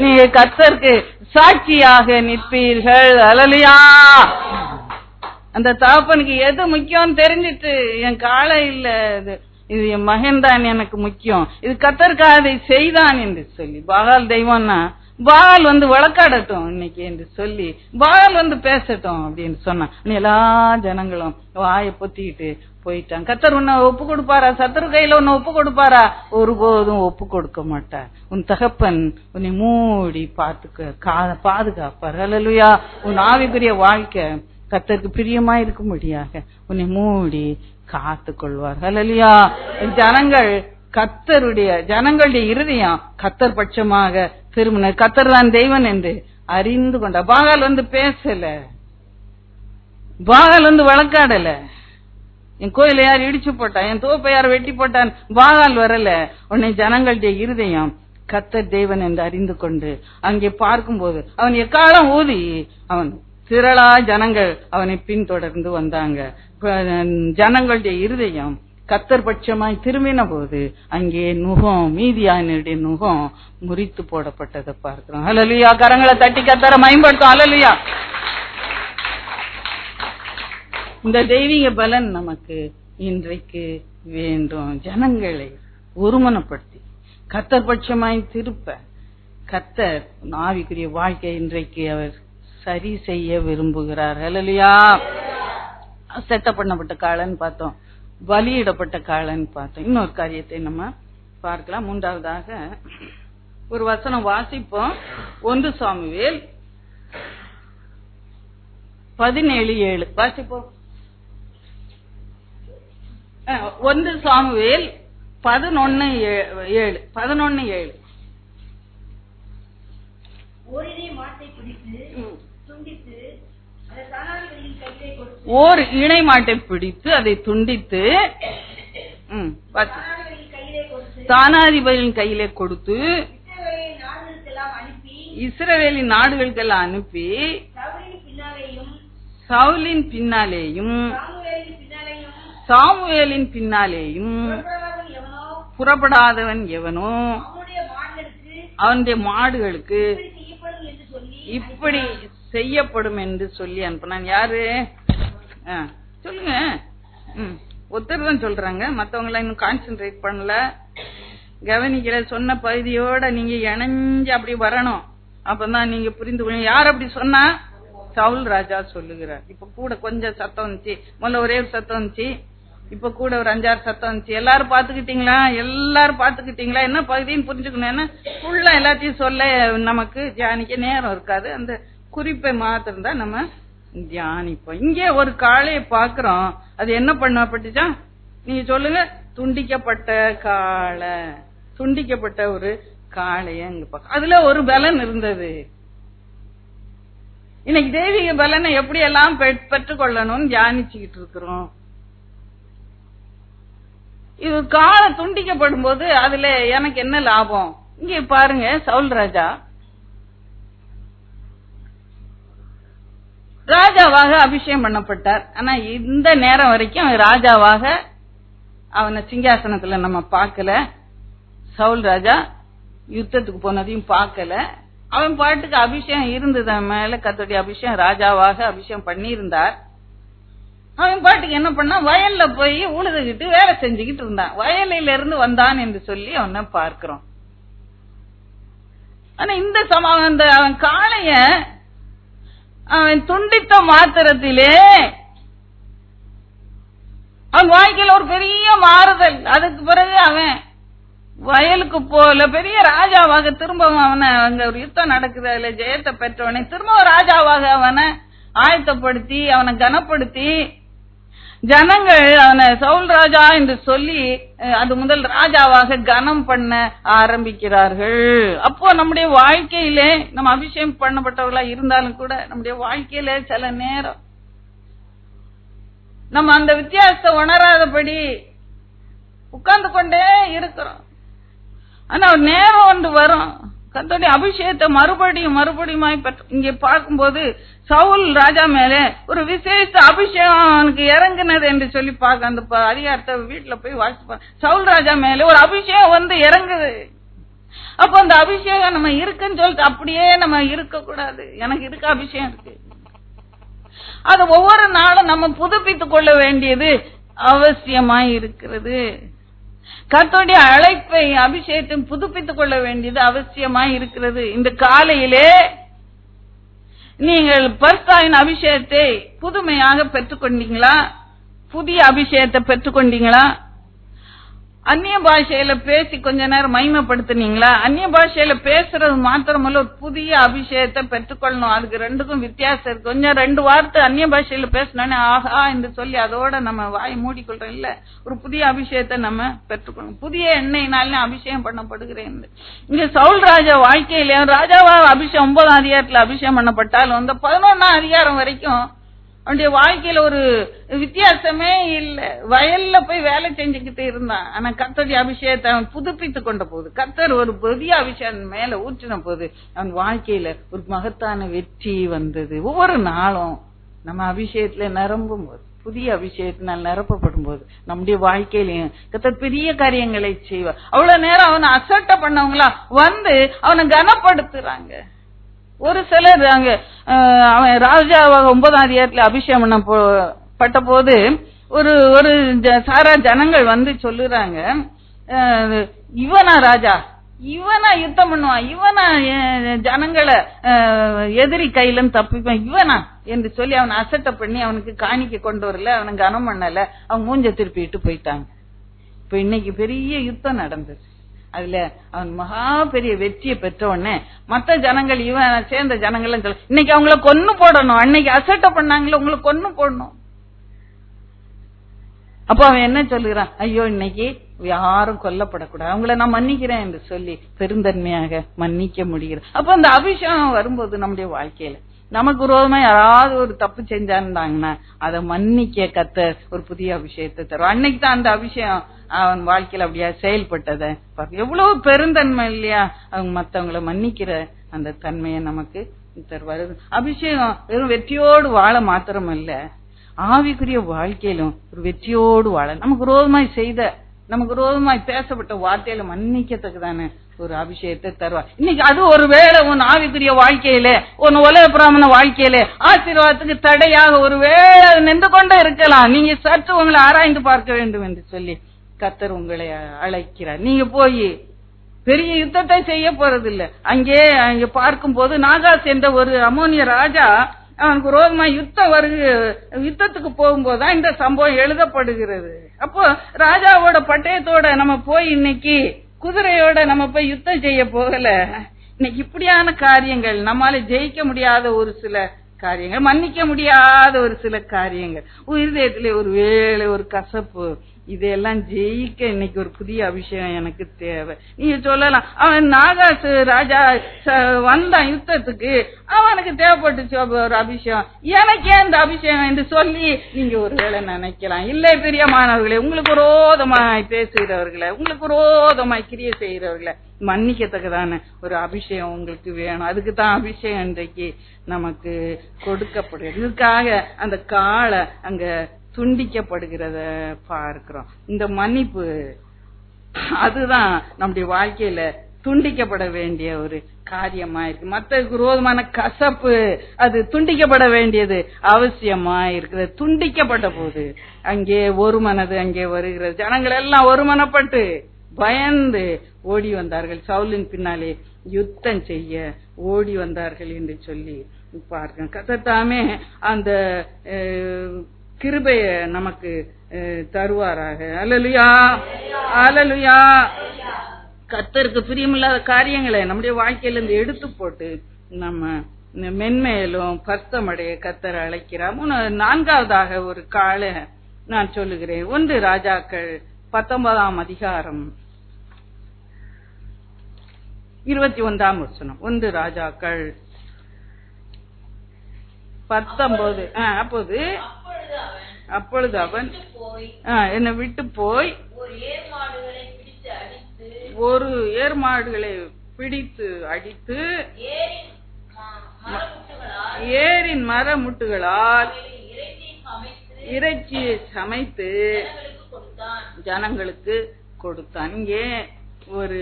நீ கர்த்தருக்கு சாட்சியாக நிற்பீர்கள். அல்லேலூயா. அந்த தகப்பனுக்கு எது முக்கியம் தெரிஞ்சிட்டு, என் காலை இல்ல, இது என் மகன் தான் எனக்கு முக்கியம், இது கர்த்தருக்காக அதை செய்தான் என்று சொல்லி. பாகால் தெய்வம்னா பாகால் வழக்காடட்டும் இன்னைக்கு என்று சொல்லி, பாகால் பேசட்டும் அப்படின்னு சொன்னா எல்லா ஜனங்களும் வாயை பொத்திக்கிட்டு போயிட்டாங்க. கர்த்தர் உன்னை ஒப்பு கொடுப்பாரா? சத்துரு கையில உன்னை ஒப்பு கொடுப்பாரா? ஒருபோதும் ஒப்பு கொடுக்க மாட்டார். உன் தகப்பன் உன்னை மூடி பாதுகாப்பார். அல்லேலூயா. உன் ஆவிக்குரிய வாழ்க்கை கர்த்தருக்கு பிரியமா இருக்கும்படியாக உன்னை மூடி காத்து கொள்வார். அல்லேலூயா. ஜனங்கள் கர்த்தருடைய ஜனங்களுடைய இருதயம் கர்த்தர் பட்சமாக திரும்பின. கர்த்தர் தான் தெய்வன் என்று அறிந்து கொண்ட. பாகால் வந்து பேசல, பாகால் வந்து வழக்காடல. என் கோயில யார் இடிச்சு போட்டான், என் தோப்பை யார் வெட்டி போட்டான், பாகால் வரல. உன்னை ஜனங்களுடைய இருதயம் கர்த்தர் தேவன் என்று அறிந்து கொண்டு அங்கே பார்க்கும்போது அவன் எக்காலம் ஊதி அவன் திரளா ஜனங்கள் அவனை பின்தொடர்ந்து வந்தாங்க. ஜனங்களுடைய இருதயம் கர்த்தர் பட்சமாய் திரும்பின போது அங்கே நுகம், மீதியானுடைய நுகம் முறித்து போடப்பட்டதை பார்க்கிறோம். ஹல்லேலூயா. கரங்களை தட்டி கர்த்தரை மகிமைப்படுத்தும். ஹல்லேலூயா. இந்த தெய்வீக பலன் நமக்கு இன்றைக்கு வேண்டும். ஜனங்களை ஒருமனப்படுத்தி கர்த்தர் பட்சமாய் திருப்ப கர்த்தர் ஆவிக்குரிய வாழ்க்கை இன்றைக்கு அவர் சரி செய்ய விரும்புகிறார். ஹல்லேலூயா. செட்ட பண்ணப்பட்ட காலன்னு பார்த்தோம், பலியிடப்பட்ட காலன்னு பார்த்தோம். இன்னொரு காரியத்தை நம்ம பார்க்கலாம். மூன்றாவதாக ஒரு வசனம் வாசிப்போம். 1 சாமுவேல் 17:7 வாசிப்போம். 1 சாமுவேல் 11:7 ஓர் இணை மாட்டை பிடித்து அதை துண்டித்து தானாதிபதியின் கையிலே கொடுத்து இஸ்ரவேலின் நாடுகளுக்கெல்லாம் அனுப்பி சவுலின் பின்னாலேயும் சாமுவேலின் பின்னாலேயும் புறப்படாதவன் எவனோ அவனுடைய மாடுகளுக்கு இப்படி செய்யப்படும் என்று சொல்லி அனுப்பினான். யாரு சொல்லுங்க. ஒருத்தர் தான் சொல்றாங்க, மத்தவங்க எல்லாம் இன்னும் கான்சென்ட்ரேட் பண்ணல, கவனிக்கல. சொன்ன பகுதியோட நீங்க இணைஞ்சு அப்படி வரணும், அப்பதான் நீங்க புரிந்து கொள்ளுங்க. யார் அப்படி சொன்னா? சவுல் ராஜா சொல்லுகிறார். இப்ப கூட கொஞ்சம் சத்தம் வந்துச்சு, முதல்ல ஒரே ஒரு சத்தம் வந்துச்சு, இப்ப கூட ஒரு 5-6 சத்தம் வந்துச்சு. எல்லாரும் பாத்துக்கிட்டீங்களா? எல்லாரும் பாத்துக்கிட்டீங்களா? என்ன பகுதின்னு புரிஞ்சுக்கணும். ஏன்னா ஃபுல்லா எல்லாத்தையும் சொல்ல நமக்கு தியானிக்க நேரம் இருக்காது. அந்த குறிப்பை மாத்திரம் தான் நம்ம தியானிப்போம். இங்கே ஒரு காளையை பாக்குறோம், அது என்ன பண்ணப்பட்டுச்சா? நீங்க சொல்லுங்க. துண்டிக்கப்பட்ட காளை, துண்டிக்கப்பட்ட ஒரு காளைய இங்க பாக்க. அதுல ஒரு பலன் இருந்தது. இன்னைக்கு தெய்வீக பலனை எப்படி எல்லாம் பெற்றுக்கொள்ளணும்னு தியானிச்சுக்கிட்டு இருக்கிறோம். இது காலை துண்டிக்கப்படும் போது அதுல எனக்கு என்ன லாபம்? இங்க பாருங்க, சவுல் ராஜா ராஜாவாக அபிஷேகம் பண்ணப்பட்டார். ஆனா இந்த நேரம் வரைக்கும் ராஜாவாக அவனை சிங்காசனத்துல நம்ம பார்க்கல. சவுல் ராஜா யுத்தத்துக்கு போனதையும் பார்க்கல. அவன் பாட்டுக்கு அபிஷேகம் இருந்தது மேல, கர்த்தருடைய அபிஷேகம், ராஜாவாக அபிஷேகம் பண்ணியிருந்தார். அவன் பாட்டுக்கு என்ன பண்ணா, வயல்ல போய் உழுதுகிட்டு வேலை செஞ்சுக்கிட்டு இருந்தான். வயலில இருந்து வந்தான் என்று சொல்லி அவனை பார்க்கிறோம். ஆனா இந்த அவன் காளைய அவன் துண்டித்த மாத்திரத்திலே அவன் வாழ்க்கையில ஒரு பெரிய மாறுதல். அதுக்கு பிறகு அவன் வயலுக்கு போல பெரிய ராஜாவாக திரும்பவும் அவனை, அங்க ஒரு யுத்தம் நடக்குது, அதுல ஜெயத்தை பெற்றவனை திரும்பவும் ராஜாவாக அவனை ஆயத்தப்படுத்தி அவனை கனப்படுத்தி ஜனங்கள் அவனை சவுல் ராஜா என்று சொல்லி அது முதல் ராஜாவாக கனம் பண்ண ஆரம்பிக்கிறார்கள். அப்போ நம்முடைய வாழ்க்கையிலே நம்ம அபிஷேகம் பண்ணப்பட்டவர்களா இருந்தாலும் கூட நம்முடைய வாழ்க்கையில சில நேரம் நம்ம அந்த வித்தியாசத்தை உணராதபடி உட்கார்ந்து கொண்டே இருக்கிறோம். ஆனா ஒரு நேரம் ஒன்று வரும், கர்த்தருடைய அபிஷேகத்தை மறுபடியும் இங்கே பார்க்கும்போது சவுல் ராஜா மேல ஒரு விசேஷ அபிஷேகம் அவனுக்கு இறங்குனது என்று சொல்லி பார்க்க, அந்த அதிகாரத்தை வீட்டுல போய் வாசிப்பாங்க. சவுல் ராஜா மேல ஒரு அபிஷேகம் வந்து இறங்குது. அப்ப அந்த அபிஷேகம் நம்ம இருக்குன்னு சொல்லிட்டு அப்படியே நம்ம இருக்க கூடாது. எனக்கு இருக்க அபிஷேகம் இருக்கு, அது ஒவ்வொரு நாளும் நம்ம புதுப்பித்துக் கொள்ள வேண்டியது அவசியமாய் இருக்கிறது. கர்த்தருடைய அழைப்பை அபிஷேகத்தை புதுப்பித்துக் கொள்ள வேண்டியது அவசியமாய் இருக்கிறது. இந்த காலையிலே நீங்கள் பரிசுத்தாவின் அபிஷேகத்தை புதுமையாக பெற்றுக்கொண்டீங்களா? புதிய அபிஷேகத்தை பெற்றுக்கொண்டீங்களா? அந்நிய பாஷையில பேசி கொஞ்ச நேரம் மகிமைப்படுத்தினீங்களா? அந்நிய பாஷையில பேசுறது மாத்திரமல்ல, ஒரு புதிய அபிஷேகத்தை பெற்றுக்கொள்ளணும். அதுக்கு ரெண்டுக்கும் வித்தியாசம் இருக்கு. கொஞ்சம் 2 வார்த்தை அந்நிய பாஷையில பேசினோன்னே ஆஹா என்று சொல்லி அதோட நம்ம வாய் மூடிக்கொள்றோம். இல்ல, ஒரு புதிய அபிஷேகத்தை நம்ம பெற்றுக்கொள்ளணும். புதிய எண்ணெயினாலே அபிஷேகம் பண்ணப்படுகிறேன். இங்க சவுல் ராஜா வாழ்க்கையில ராஜாவா அபிஷேகம் 9ஆம் அதிகாரத்துல அபிஷேகம் பண்ணப்பட்டாலும் அந்த 11ஆம் அதிகாரம் வரைக்கும் அவனுடைய வாழ்க்கையில ஒரு வித்தியாசமே இல்ல. வயல்ல போய் வேலை செஞ்சுக்கிட்டு இருந்தான். ஆனா கர்த்தருடைய அபிஷேகத்தை அவன் புதுப்பித்து கொண்ட போது, கர்த்தர் ஒரு புதிய அபிஷேகம் மேல ஊற்றின போது அவன் வாழ்க்கையில ஒரு மகத்தான வெற்றி வந்தது. ஒவ்வொரு நாளும் நம்ம அபிஷேகத்துல நிரம்பும் போது, புதிய அபிஷேகத்தினால் நிரப்பப்படும் போது நம்முடைய வாழ்க்கையிலையும் கர்த்தர் பெரிய காரியங்களை செய்வார். அவ்வளவு நேரம் அவனை அசட்டை பண்ணவங்களா வந்து அவனை கனப்படுத்துறாங்க. ஒரு சிலர் அங்க அவன் ராஜாவாக 9ஆம் அதிகாரத்துல அபிஷேகம் பண்ணப்பட்ட போது ஒரு சாரா ஜனங்கள் வந்து சொல்லுறாங்க, இவனா ராஜா, இவனா யுத்தம் பண்ணுவான், இவனா ஜனங்களை எதிரி கையில தப்பிப்பான், இவனா என்று சொல்லி அவனை அசட்டை பண்ணி அவனுக்கு காணிக்க கொண்டு வரல, அவனை கனம் பண்ணல, அவன் மூஞ்ச திருப்பிட்டு போயிட்டாங்க. இப்ப இன்னைக்கு பெரிய யுத்தம் நடந்தது. அதுல அவன் மகா பெரிய வெற்றியை பெற்ற உடனே மத்த ஜனங்கள் இவன் சேர்ந்த ஜனங்கள் இன்னைக்கு அவங்கள கொன்னு போடணும், அன்னைக்கு அசட்டை பண்ணாங்களே உங்களை கொன்னு போடணும். அப்ப அவன் என்ன சொல்லுகிறான், ஐயோ இன்னைக்கு யாரும் கொல்லப்படக்கூடாது, அவங்கள நான் மன்னிக்கிறேன் என்று சொல்லி பெருந்தன்மையாக மன்னிக்க முடிகிறது. அப்ப அந்த அபிஷேகம் வரும்போது நம்முடைய வாழ்க்கையில நமக்கு விரோதமா யாராவது ஒரு தப்பு செஞ்சாருந்தாங்கன்னா அதை மன்னிக்க கர்த்தர் ஒரு புதிய அபிஷேகத்தை தரும். அன்னைக்கு தான் அந்த அபிஷேகம் அவன் வாழ்க்கையில அப்படியா செயல்பட்டத எவ்வளவு பெருந்தன்மை இல்லையா, அவங்க மத்தவங்களை மன்னிக்கிற அந்த தன்மையை நமக்கு தருவாரு. அபிஷேகம் வெறும் வெற்றியோடு வாழ மாத்திரம் இல்ல, ஆவிக்குரிய வாழ்க்கையிலும் ஒரு வெற்றியோடு வாழ, நமக்கு விரோதமாய் பேசப்பட்ட வார்த்தையில மன்னிக்கத்தக்கதான ஒரு அபிஷேகத்தை தருவார். இன்னைக்கு அது ஒரு வேளை உன் ஆவிக்குரிய வாழ்க்கையில, உன் உலக பிராமண வாழ்க்கையில ஆசீர்வாதத்துக்கு தடையாக ஒரு வேளை நின்று கொண்டே இருக்கலாம். நீங்க சற்று உங்களை ஆராய்ந்து பார்க்க வேண்டும் என்று சொல்லி கர்த்தர் உங்களை அழைக்கிறார். நீங்க போய் பெரிய யுத்தத்தை செய்ய போறது இல்ல. அங்கே பார்க்கும் போது நாகாஸ் என்ற ஒரு அம்மோனிய ராஜா அவனுக்கு விரோதமா யுத்தத்துக்கு போகும்போதுதான் இந்த சம்பவம் எழுதப்படுகிறது. அப்போ ராஜாவோட பட்டயத்தோட நம்ம போய் இன்னைக்கு குதிரையோட நம்ம போய் யுத்தம் செய்ய போகல. இன்னைக்கு இப்படியான காரியங்கள், நம்மால ஜெயிக்க முடியாத ஒரு சில காரியங்கள், மன்னிக்க முடியாத ஒரு சில காரியங்கள், இருதயத்திலே ஒரு வேளை ஒரு கசப்பு, இதெல்லாம் ஜெயிக்க இன்னைக்கு ஒரு புதிய அபிஷேகம் எனக்கு தேவை. நீங்க சொல்லலாம், அவன் நாகாசு ராஜா வந்தான் யுத்தத்துக்கு, அவனுக்கு தேவைப்பட்டுச்சு ஒரு அபிஷேகம், எனக்கே அந்த அபிஷேகம் என்று சொல்லி நீங்க ஒரு வேளை நினைக்கலாம். இல்லை பிரியமானவர்களே, உங்களுக்கு விரோதமாய் பேசுகிறவர்களை, உங்களுக்கு விரோதமாய் கிரியை செய்கிறவர்களை மன்னிக்கத்தக்கதான ஒரு அபிஷேகம் உங்களுக்கு வேணும். அதுக்கு தான் அபிஷேகம் இன்றைக்கு நமக்கு கொடுக்கப்படுகிறது. இதுக்காக அந்த காலை அங்க துண்டிக்கப்படுகிறத பார்க்கிறோம். இந்த மன்னிப்பு அதுதான் நம்முடைய வாழ்க்கையில துண்டிக்கப்பட வேண்டிய ஒரு காரியமா இருக்கு. மற்ற விரோதமான கசப்பு அது துண்டிக்கப்பட வேண்டியது அவசியமா இருக்குது. துண்டிக்கப்பட்ட போது அங்கே ஒரு மனது அங்கே வருகிறது. ஜனங்கள் எல்லாம் ஒரு மனப்பட்டு பயந்து ஓடி வந்தார்கள். சவுலின் பின்னாலே யுத்தம் செய்ய ஓடி வந்தார்கள் என்று சொல்லி பார்க்க கர்த்தர் அந்த கிருபைய நமக்கு தருவாராக. அல்லேலூயா, அல்லேலூயா. கர்த்தருக்கு பிரியமில்லாத காரியங்களை நம்முடைய வாழ்க்கையில இருந்து எடுத்து போட்டு நம்ம மென்மேலும் பர்த்தமடைய கர்த்தர் அழைக்கிறார். 4வதாக ஒரு காலை நான் சொல்லுகிறேன். 1 ராஜாக்கள் 19ஆம் அதிகாரம் 21ஆம் வசனம். 1 ராஜாக்கள் 19. அப்பொழுது அவன் என்னை விட்டு போய் ஒரு ஏர்மாடுகளை பிடித்து அடித்து ஏரின் மரமுட்டுகளால் இறைச்சியை சமைத்து ஜனங்களுக்கு கொடுத்தான். இங்கே ஒரு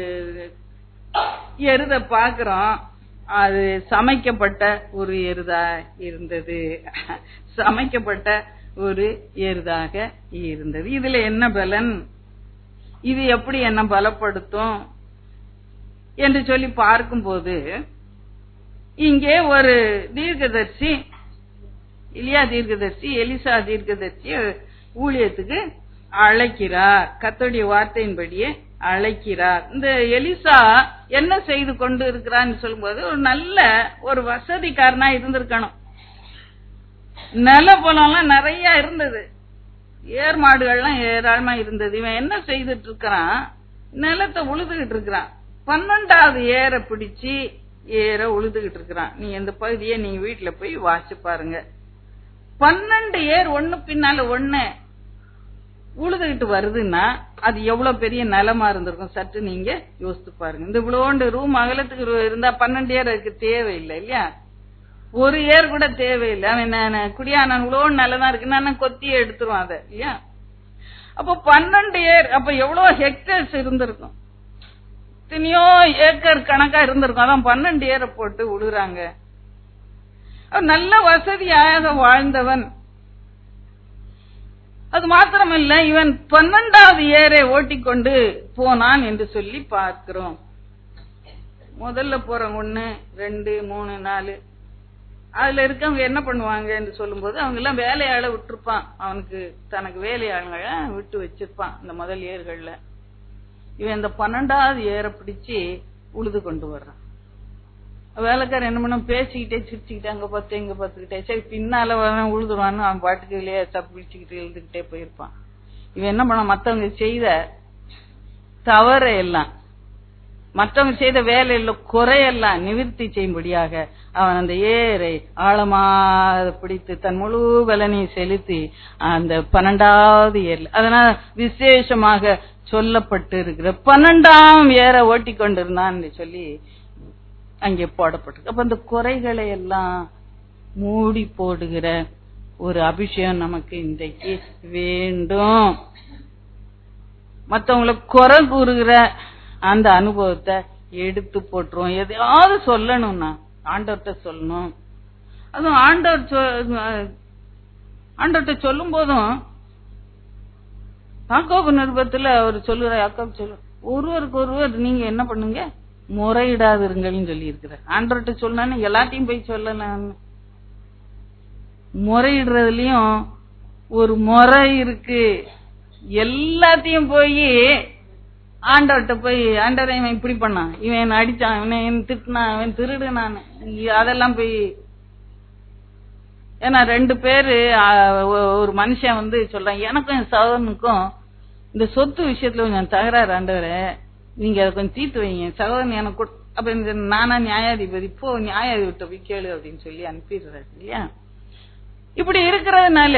எருத பாக்குறோம். அது சமைக்கப்பட்ட ஒரு எருதா இருந்தது. சமைக்கப்பட்ட ஒரு எருதாக இருந்தது. இதுல என்ன பலன், இது எப்படி என்ன பலப்படுத்தும் என்று சொல்லி பார்க்கும்போது, இங்கே ஒரு தீர்க்கதரிசி, எலியா தீர்க்கதரிசி, எலிசா தீர்க்கதரிசி ஊழியத்துக்கு அழைக்கிறார். கர்த்தருடைய வார்த்தையின்படியே அழைக்கிறார். இந்த எலிசா என்ன செய்து கொண்டு இருக்கிறான்னு சொல்லும்போது ஒரு நல்ல ஒரு வசதிக்காரனா இருந்திருக்கணும். நில பொலம்லாம் நிறைய இருந்தது, ஏர் மாடுகள்லாம் ஏராளமா இருந்தது. இவன் என்ன செய்துட்டு இருக்கிறான், நிலத்தை உழுதுகிட்டு இருக்கிறான். 12வது ஏரை பிடிச்சு ஏற உழுதுகிட்டு இருக்கிறான். நீ இந்த பகுதியை நீங்க வீட்டுல போய் வாசி பாருங்க. 12 ஏர் ஒண்ணு பின்னால ஒண்ணு உழுதுகிட்டு வருதுன்னா அது எவ்வளவு பெரிய நிலமா இருந்திருக்கும் சற்று நீங்க யோசித்து பாருங்க. இந்த இவ்வளோண்டு ரூம் அகலத்துக்கு இருந்தா 12 ஏர் அதுக்கு தேவையில்லை இல்லையா, ஒரு ஏர் கூட தேவையில்லை. அவன் குடியான இவ்வளோ நிலதான் இருக்கு, நான் கொத்தியே எடுத்துருவான் அதை இல்லையா. அப்போ 12 ஏர், அப்ப எவ்வளவு ஹெக்டர்ஸ் இருந்திருக்கும், எத்தனையோ ஏக்கர் கணக்கா இருந்திருக்கும். அதான் 12 ஏரை போட்டு விடுறாங்க. நல்ல வசதியாக வாழ்ந்தவன். அது மாத்திரமல்ல, இவன் 12வது ஏரை ஓட்டிக்கொண்டு போனான் என்று சொல்லி பார்க்கிறோம். முதல்ல போற 1, 2, 3, 4 அதுல இருக்கவங்க என்ன பண்ணுவாங்க என்று சொல்லும் போது அவங்க எல்லாம் வேலையாள விட்டுருப்பான். அவனுக்கு தனக்கு வேலையாளங்களை விட்டு வச்சிருப்பான் இந்த முதல் ஏர்கள்ல. இவன் இந்த 12வது ஏரை பிடிச்சு உழுது கொண்டு வர்றான். வேலைக்காரன் என்ன பண்ண, பேசிக்கிட்டே சிரிச்சுக்கிட்டே அங்க பார்த்து இங்க பார்த்துக்கிட்டே, சரி பின்னால உழுதுவான்னு அவன் பாட்டுக்கு இல்லையே தப்பிச்சுக்கிட்டு எழுதுகிட்டே போயிருப்பான். இவன் என்ன பண்ண, மத்தவங்க செய்த தவற எல்லாம், மற்றவங்க செய்த வேலையில குறையெல்லாம் நிவர்த்தி செய்யும்படியாக அவன் அந்த ஏரை ஆழமாக பிடித்து தன் முழு பலனை செலுத்தி அந்த 12வது ஏர்ல, அதனால விசேஷமாக சொல்லப்பட்டு இருக்கிற 12ஆம் ஏரை ஓட்டி கொண்டிருந்தான் சொல்லி அங்கே போடப்பட்டிருக்கு. அப்ப அந்த குறைகளை எல்லாம் மூடி போடுகிற ஒரு அபிஷேகம் நமக்கு இன்றைக்கு வேண்டும். மற்றவங்களை குறை கூறுகிற அந்த அனுபவத்தை எடுத்து போட்டுருவோம். எதையாவது சொல்லணும்னா ஆண்டவர்கிட்ட சொல்லணும். அதுவும் ஆண்டவர்கிட்ட சொல்லும் போதும் யாக்கோபு நிருபத்துல அவர் சொல்லுற, யாக்கோபு சொல்லு, ஒருவருக்கு ஒருவர் நீங்க என்ன பண்ணுங்க, முறையிடாதிருங்கள்னு சொல்லி இருக்கிறார். ஆண்டவர்கிட்ட சொன்னா எல்லாத்தையும் போய் சொல்லலாம். முறையிடுறதுலயும் ஒரு முறை இருக்கு. எல்லாத்தையும் போய் ஆண்டவர்கிட்ட போய், ஆண்டவரை இவன் இப்படி பண்ணான், இவன் அடிச்சான், இவன் திட்டினான், இவன் திருடுனான், அதெல்லாம் போய். ஏன்னா 2 பேரு ஒரு மனுஷன் சொல்றான், எனக்கும் என் சகோதரனுக்கும் இந்த சொத்து விஷயத்துல கொஞ்சம் தகராறு, ஆண்டவரை நீங்க அதை கொஞ்சம் தீர்த்து வைங்க, சகோதரன் எனக்கு. அப்ப இந்த நானா நியாயாதிபதி, இப்போ நியாயாதிபதிட்ட போய் கேளு அப்படின்னு சொல்லி அனுப்பிடுறாரு இல்லையா. இப்படி இருக்கிறதுனால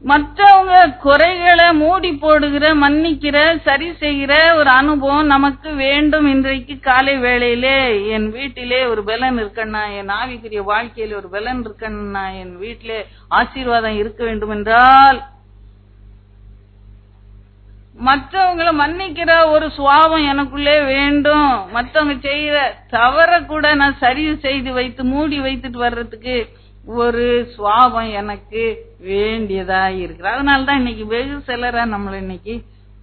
மற்றவங்க குறைகளை மூடி போடுகிற, மன்னிக்கிற, சரி செய்கிற ஒரு அனுபவம் நமக்கு வேண்டும். இன்றைக்கு காலை வேளையிலே என் வீட்டிலே ஒரு பலன் இருக்கன்னா, என் ஆவிக்குரிய வாழ்க்கையில ஒரு பலன் இருக்கன்னா, என் வீட்டிலே ஆசீர்வாதம் இருக்க வேண்டும் என்றால் மற்றவங்களை மன்னிக்கிற ஒரு சுவாபம் எனக்குள்ளே வேண்டும். மற்றவங்க செய்யற தவற கூட நான் சரி செய்து வைத்து மூடி வைத்துட்டு வர்றதுக்கு ஒரு சுவாபம் எனக்கு வேண்டியதா இருக்கு. அதனாலதான் இன்னைக்கு வெகு சிலரா நம்மள இன்னைக்கு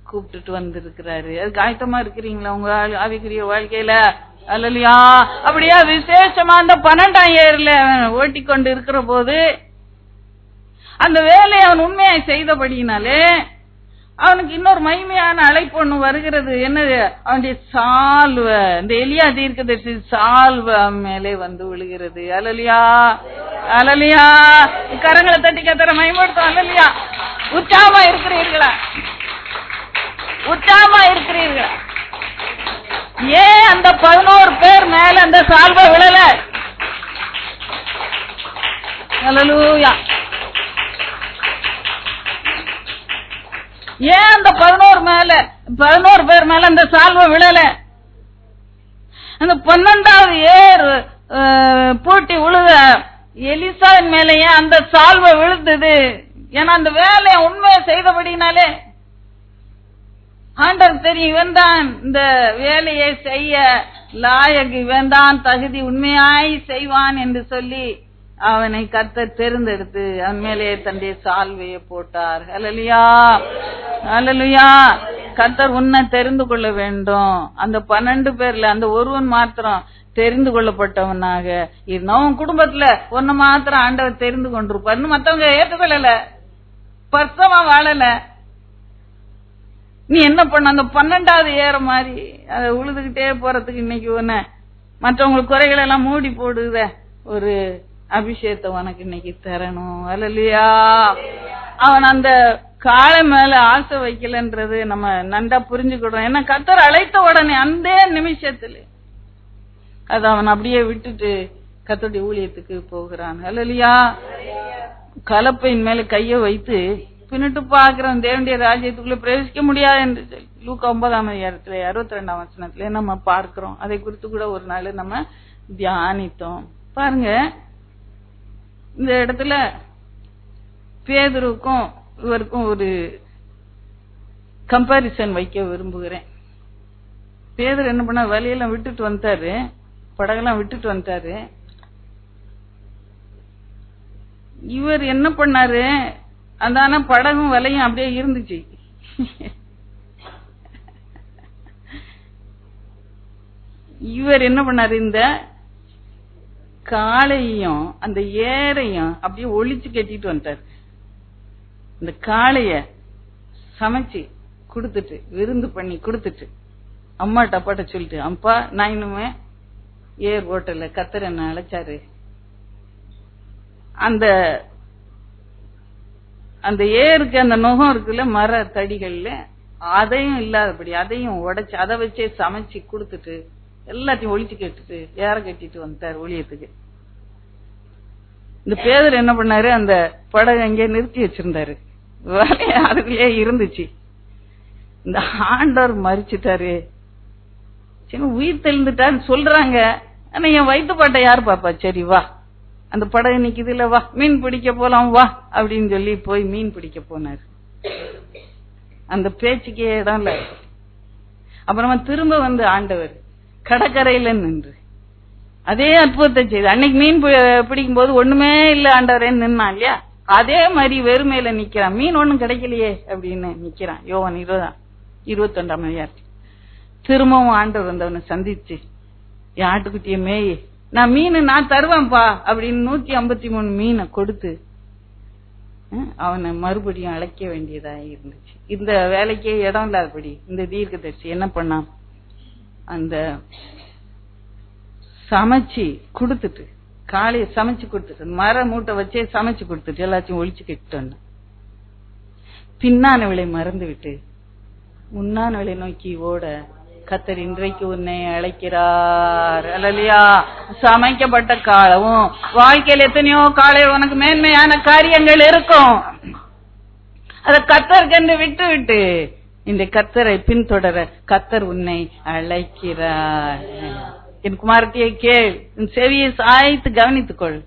கூப்பிட்டுட்டு வந்திருக்கிறாரு. அதுக்கு ஆயத்தமா இருக்கிறீங்களா உங்க ஆவிக்குரிய வாழ்க்கையில? அல்லையா? அப்படியா விசேஷமா அந்த 12ஆம் ஏர்ல ஓட்டி கொண்டு இருக்கிற போது அந்த வேலையை அவன் உண்மையை செய்தபடினாலே அவனுக்கு இன்னொரு மகிமையான அழைப்பு ஒண்ணு வருகிறது. என்னது? அவனுடைய சால்வ, இந்த எலியா தீர்க்கதரிசி சால்வ மேலே விழுகிறது. அல்லையா? அல்லையா? கரங்களை தட்டி கத்தர மகிமைப்படுத்தும். அல்லையா? உற்சாகமா இருக்கிறீர்களா? உற்சாகமா இருக்கிறீர்களா? ஏன் அந்த 11 பேர் மேல அந்த சால்வ விழல? அல்லேலூயா. ஏன் அந்த 11 பேர் மேல அந்த சால்வ விழல? அந்த 12வது ஏர் பூட்டி உழுத எலிசாவின் மேல ஏன் அந்த சால்வ விழுந்தது? ஏன்னா அந்த வேலையை உண்மையை செய்தபடினாலே ஆண்டவர் தெரியும், இவன் தான் இந்த வேலையை செய்ய லாயக்கு, இவன் தான் தகுதி, உண்மையாய் செய்வான் என்று சொல்லி அவனை கர்த்தர் தேர்ந்தெடுத்து அவன் மேலே தன்னுடைய சால்வையை போட்டார். அல்லேலூயா, அல்லேலூயா. கர்த்தர் உன்னை தெரிந்து கொள்ள வேண்டும். அந்த 12 பேர்ல அந்த ஒருவன் மாத்திரம் தெரிந்து கொள்ளப்பட்டவனாக இருந்தவன் குடும்பத்துல ஒன்னு மாத்திரம் ஆண்டவர் தெரிந்து கொண்டிருப்பார். மத்தவங்க ஏற்றுக்கொள்ளல, பர்சமா வாழல. நீ என்ன பண்ண அந்த 12வது ஏற மாதிரி அதை உழுதுகிட்டே போறதுக்கு இன்னைக்கு ஒண்ணு மற்றவங்களுக்கு குறைகளை எல்லாம் மூடி போடுத ஒரு அபிஷேகத்தை உனக்கு இன்னைக்கு தரணும். அல்லையா? அவன் அந்த காலை மேல ஆசை வைக்கலன்றது நம்ம நன்றா புரிஞ்சுக்கிடுறோம். ஏன்னா கர்த்தர் அழைத்த உடனே அந்த நிமிஷத்துல அது அவன் அப்படியே விட்டுட்டு கர்த்தருடைய ஊழியத்துக்கு போகிறான். அல்லையா? கலப்பையின் மேல கைய வைத்து பின்னிட்டு பாக்குறோம் தேவனுடைய ராஜ்யத்துக்குள்ள பிரவேசிக்க முடியாது என்று சொல்லி லூக்கா 9ஆம் அதிகாரத்துல 62ஆம் வசனத்துல நம்ம பார்க்கிறோம். அதை குறித்து கூட ஒரு நாள் நம்ம தியானித்தோம். பாருங்க, இந்த இடத்துல பேதுருவுக்கும் இவருக்கும் ஒரு கம்பாரிசன் வைக்க விரும்புகிறேன். பேதுரு என்ன பண்ண, வழியெல்லாம் விட்டுட்டு வந்துட்டாரு, படகெல்லாம் விட்டுட்டு வந்துட்டாரு. இவர் என்ன பண்ணாரு, அந்த படகும் வலையும் அப்படியே இருந்துச்சு. இவர் என்ன பண்ணாரு, இந்த காளையும் அந்த ஏரையும் அப்படியே ஒளிச்சு கட்டிட்டு வந்துட்டாரு. இந்த காளைய சமைச்சு கொடுத்துட்டு விருந்து பண்ணி கொடுத்துட்டு அம்மாட்ட அப்பாட்ட சொல்லிட்டு, அப்பா நான் இன்னுமே ஏர் ஓட்டல, கர்த்தர் என்ன அழைச்சாரு. அந்த அந்த ஏருக்கு அந்த நுகம் இருக்குல்ல மர தடிகள்ல, அதையும் இல்லாதபடி அதையும் உடைச்சு அதை வச்சே சமைச்சு கொடுத்துட்டு எல்லாத்தையும் ஒழிச்சு கட்டிட்டு ஏற கட்டிட்டு வந்துட்டாரு ஊழியத்துக்கு. இந்த பேதர் என்ன பண்ணாரு, அந்த படகு அங்கே நிறுத்தி வச்சிருந்தாரு, அதுக்குள்ளே இருந்துச்சு. இந்த ஆண்டவர் மறிச்சுட்டாரு, சின்ன உயிர் தெளிந்துட்டான்னு சொல்றாங்க. ஆனா என் வயிற்று பாட்டை யாரு பாப்பா, சரி வா அந்த படகு நிக்குது இல்ல, வா மீன் பிடிக்க போலாம் வா அப்படின்னு சொல்லி போய் மீன் பிடிக்க போனாரு. அந்த பேச்சுக்கே இடம் இல்ல. அப்புறமா திரும்ப வந்து ஆண்டவர் கடற்கரையில நின்று அதே அற்புதத்தை செய்து, அன்னைக்கு மீன் பிடிக்கும் போது ஒண்ணுமே இல்ல ஆண்டவரேன்னு நின்னான் இல்லையா, அதே மாதிரி வெறுமையில நிக்கிறான். மீன் ஒண்ணும் கிடைக்கலையே அப்படின்னு நிக்கிறான். யோவான் 21ஆம் அதிகாரம். திரும்பவும் ஆண்டவர் வந்தவனை சந்திச்சு, என் ஆட்டுக்குட்டிய மேய், நான் மீன் நான் தருவேன்ப்பா அப்படின்னு 153 மீனை கொடுத்து அவனை மறுபடியும் அழைக்க வேண்டியதா இருந்துச்சு. இந்த வேலைக்கே இடம் இல்லாதபடி இந்த தீர்க்கதரிசி என்ன பண்ணான், அந்த சமைச்சு கொடுத்துட்டு காலையை சமைச்சு கொடுத்துட்டு மர மூட்டை வச்சே சமைச்சு கொடுத்துட்டு எல்லாத்தையும் ஒழிச்சு கெட்டு பின்னானவளை மறந்து விட்டு முன்னானவளை நோக்கி ஓட கர்த்தர் இன்றைக்கு உன்னை அழைக்கிறார். அல்லையா? சமைக்கப்பட்ட காலவும் வாழ்க்கையில் எத்தனையோ காலை உனக்கு மேன்மையான காரியங்கள் இருக்கும். அத கர்த்தருக்கு விட்டு விட்டு இந்த கர்த்தரை பின்தொடர கர்த்தர் உன்னை அழைக்கிறார். என் குமாரத்தியை கேள், உன் செவியை சாய்த்து கவனித்துக்கொள்,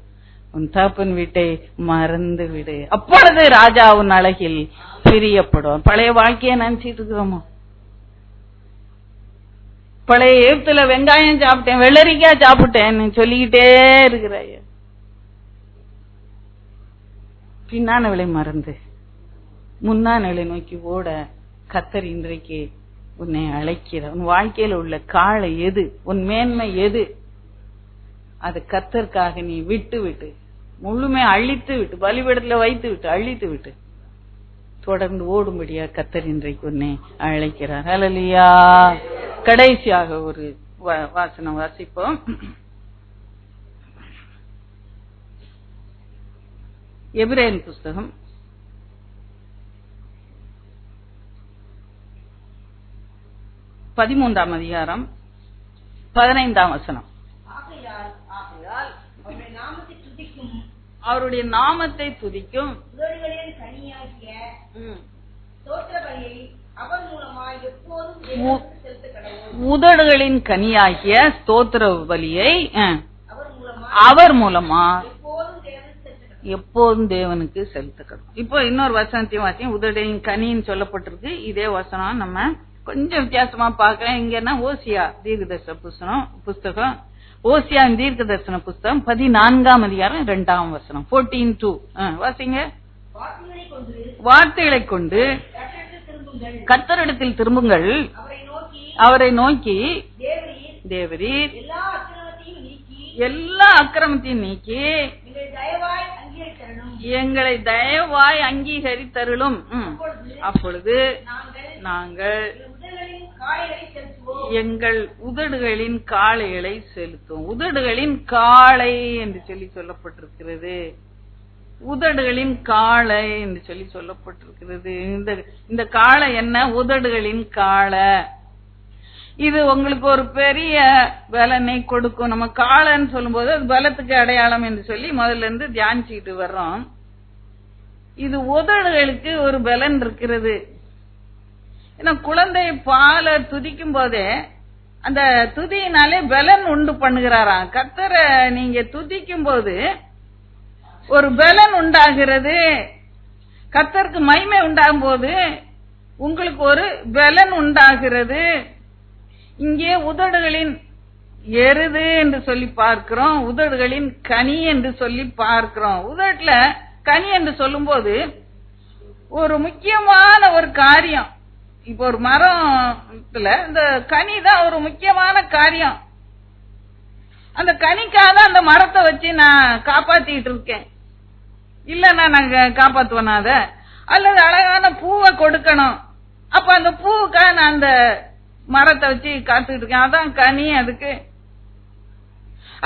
உன் தகப்பன் வீட்டை மறந்து விடு, அப்பொழுது ராஜா உன் அழகில் பிரியப்படும். பழைய வாழ்க்கையை நினைச்சிட்டு இருக்கிறோமோ, பழைய ஏத்துல வெங்காயம் சாப்பிட்டேன், வெள்ளரிக்காய் சாப்பிட்டேன்னு சொல்லிக்கிட்டே இருக்கிறாய. பின்னானவளை மறந்து முன்னானவளை நோக்கி ஓட கர்த்தர் இன்றைக்கு உன்னை அழைக்கிறார். உன் வாழ்க்கையில உள்ள காளை எது, உன் மேன்மை எது, அது கர்த்தருக்காக நீ விட்டு விட்டு முழுமை அழித்து விட்டு பலிபீடத்துல வைத்து விட்டு அழித்து விட்டு தொடர்ந்து ஓடும்படியா கர்த்தர் இன்றைக்கு உன்னை அழைக்கிறார். ஹல்லேலூயா. கடைசியாக ஒரு வாசனம் வாசிப்போம். எபிரேயர் புஸ்தகம் 13ஆம் அதிகாரம் 15ஆம் வசனம். அவருடைய நாமத்தை துதிக்கும் உதடுகளின் கனியாகிய ஸ்தோத்திர பலியை அவர் மூலமா எப்போதும் தேவனுக்கு செலுத்தக்கணும். இப்போ இன்னொரு வசனத்தையும் வாசியும். உதடுகளின் கனின்னு சொல்லப்பட்டிருக்கு. இதே வசனம் நம்ம கொஞ்சம் வித்தியாசமா பார்க்கலாம். இங்கன்னா ஓசியா தீர்க்கதரிசன புஸ்தகம் ஓசியா தீர்க்க தரிசன புஸ்தகம் 14ஆம் அதிகாரம் 2ஆம் வசனம் 14:2 வாசிங்க. வார்த்தைகளை கொண்டு கர்த்தரிடத்தில் திரும்புங்கள், அவரை நோக்கி தேவரீர் எல்லா அக்கிரமத்தையும் நீக்கி எங்களை தயவாய் அங்கீகரித்தருளும், அப்பொழுது நாங்கள் எங்கள் உதடுகளின் காளைகளை செலுத்தும். உதடுகளின் காளை என்று சொல்லப்பட்டிருக்கிறது. உதடுகளின் காளை என்று சொல்லப்பட்டிருக்கிறது. இந்த காளை என்ன? உதடுகளின் காளை. இது உங்களுக்கு ஒரு பெரிய பலனை கொடுக்கும். நம்ம காளைன்னு சொல்லும் போது அது பலத்துக்கு அடையாளம் என்று சொல்லி முதல்ல இருந்து தியானிச்சுக்கிட்டு வர்றோம். இது உதடுகளுக்கு ஒரு பலன் இருக்கிறது. ஏன்னா குழந்தை பாலை துதிக்கும் போதே அந்த துதியினாலே பலன் உண்டு பண்ணுகிறாராம். கர்த்தரை நீங்க துதிக்கும் போது ஒரு பலன் உண்டாகிறது. கர்த்தருக்கு மகிமை உண்டாகும் போது உங்களுக்கு ஒரு பலன் உண்டாகிறது. இங்கே உதடுகளின் எருது என்று சொல்லி பார்க்கிறோம், உதடுகளின் கனி என்று சொல்லி பார்க்கிறோம். உதட்டுல கனி என்று சொல்லும் போது ஒரு முக்கியமான ஒரு காரியம். இப்ப ஒரு மரத்துல இந்த கனி தான் ஒரு முக்கியமான காரியம். அந்த கனிக்காக அந்த மரத்தை வச்சு நான் காப்பாத்திட்டு இருக்கேன். இல்லன்னா நான் காப்பாத்துவேன் அத. அல்லது அழகான பூவை கொடுக்கணும், அப்ப அந்த பூவுக்காக நான் அந்த மரத்தை வச்சு காத்துக்கிட்டு இருக்கேன். அதான் கனி அதுக்கு.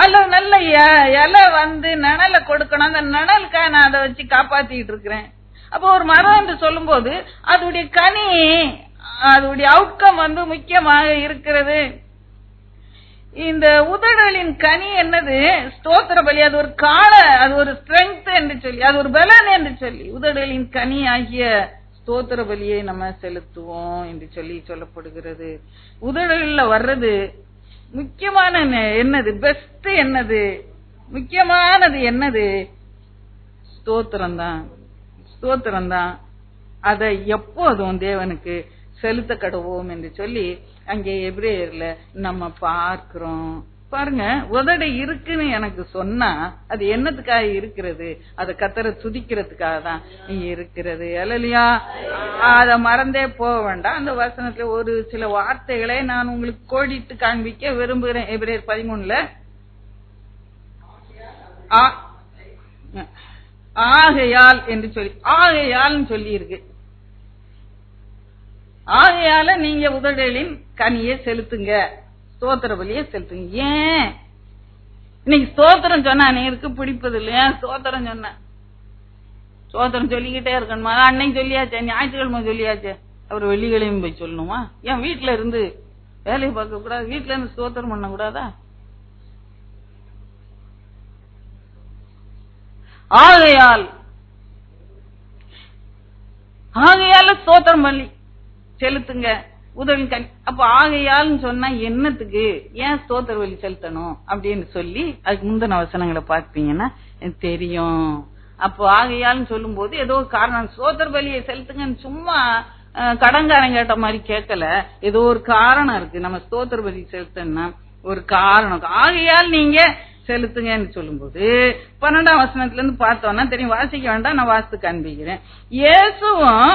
அல்லது நல்ல இலை நிழலை கொடுக்கணும், அந்த நிழலுக்காக நான் அதை வச்சு காப்பாத்திட்டு இருக்கிறேன். அப்போ ஒரு மரம் என்று சொல்லும் போது அதோடைய கனி, அதோடைய அவுட்கம் முக்கியமாக இருக்கிறது. இந்த உதடுகளின் கனி என்னது? ஸ்தோத்திர பலி. அது ஒரு கால, அது ஒரு ஸ்ட்ரெங்த் என்று சொல்லி, அது ஒரு பலன் என்று சொல்லி உதடுகளின் கனி ஆகிய ஸ்தோத்திர பலியை நம்ம செலுத்துவோம் என்று சொல்லப்படுகிறது. உதடுகள்ல வர்றது முக்கியமான என்னது? பெஸ்ட் என்னது? முக்கியமானது என்னது? ஸ்தோத்திரம்தான். ஸ்தோத்திரம்தான். அதை எப்போதும் தேவனுக்கு செலுத்த கடவோம் என்று சொல்லி அங்கே எபிரேயர்ல நம்ம பார்க்கிறோம். பாருங்க, உதடு இருக்குன்னு எனக்கு சொன்னா அது என்னத்துக்காக இருக்கிறது? அதை கர்த்தரை துதிக்கிறதுக்காக தான் இருக்கிறது. அல்லையா? அத மறந்தே போக வேண்டாம். அந்த வசனத்துல ஒரு சில வார்த்தைகளை நான் உங்களுக்கு கோடிட்டு காண்பிக்க விரும்புகிறேன். எபிரேயர் 13 ஆகையால் என்று சொல்லி, ஆகையால் சொல்லி இருக்கு. ஆகையால நீங்க உதடுகளின் கனியை செலுத்துங்க, ஸ்தோத்திர பலியை செலுத்துங்க. ஏன் இன்னைக்கு ஸ்தோத்திரம் சொன்னா அன்னைக்கு பிடிப்பது இல்லையா? ஸ்தோத்திரம் சொன்ன ஸ்தோத்திரம் சொல்லிக்கிட்டே இருக்கணுமா? அன்னைக்கு சொல்லியாச்சே, ஞாயிற்றுக்கிழமை சொல்லியாச்சே, அவர் வெள்ளிக்கிழமை போய் சொல்லணுமா? ஏன் வீட்டுல இருந்து வேலையை பார்க்க கூடாது? வீட்டுல இருந்து ஸ்தோத்திரம் பண்ண கூடாதா? ஆகையால ஸ்தோத்திரம் பண்ணி செலுத்துங்க உதவி கண். அப்ப ஆகையால்னு சொன்னா என்னத்துக்கு? ஏன் ஸ்தோத்திர பலி செலுத்தணும் அப்படின்னு சொல்லி அதுக்கு முந்தின வசனங்களை பார்ப்பீங்கன்னா தெரியும். அப்போ ஆகையால்னு சொல்லும் போது ஏதோ காரணம். ஸ்தோத்திர பலியை செலுத்துங்கன்னு சும்மா கடன்காரன் கேட்ட மாதிரி கேட்கல. ஏதோ ஒரு காரணம் இருக்கு. நம்ம ஸ்தோத்திர பலி செலுத்தணும்னா ஒரு காரணம். ஆகையால் நீங்க செலுத்துங்கன்னு சொல்லும் போது 12ஆம் வசனத்துல இருந்து பார்த்தோம்னா தெரியும். வாசிக்க வேண்டாம், நான் வாசித்து காண்பிக்கிறேன். இயேசுவும்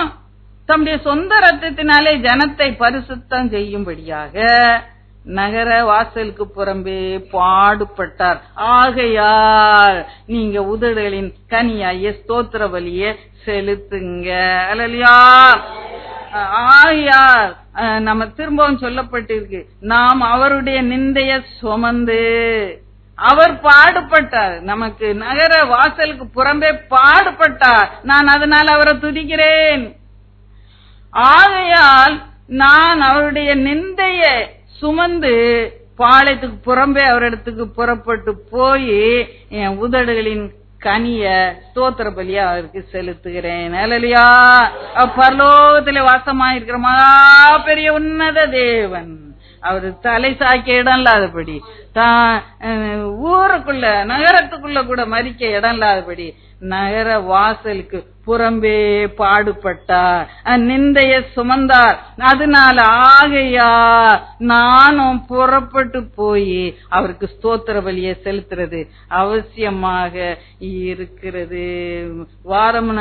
தம்முடைய சொந்த ரத்தத்தினாலே ஜனத்தை பரிசுத்தம் செய்யும்படியாக நகர வாசலுக்கு புறம்பே பாடுபட்டார். ஆகையால் நீங்க உதடுகளின் கனியாய ஸ்தோத்திர பலியை செலுத்துங்க. அல்லேலூயா. ஆகையால் நம்ம திரும்பவும் சொல்லப்பட்டிருக்கு, நாம் அவருடைய நிந்தைய சுமந்து, அவர் பாடுபட்டார், நமக்கு நகர வாசலுக்கு புறம்பே பாடுபட்டார். நான் அதனால் அவரை துதிக்கிறேன். ஆகையால் நான் அவருடைய நிந்தைய சுமந்து பாளையத்துக்கு புறம்பே அவரிடத்துக்கு புறப்பட்டு போய் என் உதடுகளின் கனிய ஸ்தோத்திர பலியா அவருக்கு செலுத்துகிறேன். அல்லேலூயா. பரலோகத்திலே வாசமாயிருக்கிற மகா பெரிய உன்னத தேவன் அவரு தலை சாய்க்க இடம் இல்லாதபடி, ஊருக்குள்ள நகரத்துக்குள்ள கூட மறிக்க இடம் இல்லாதபடி நகர வாசலுக்கு புறம்பே பாடுபட்டார், நிந்தைய சுமந்தார். அதனால ஆகையா நானும் புறப்பட்டு போய் அவருக்கு ஸ்தோத்திர பலியை செலுத்துறது அவசியமாக இருக்கிறது. வாரம்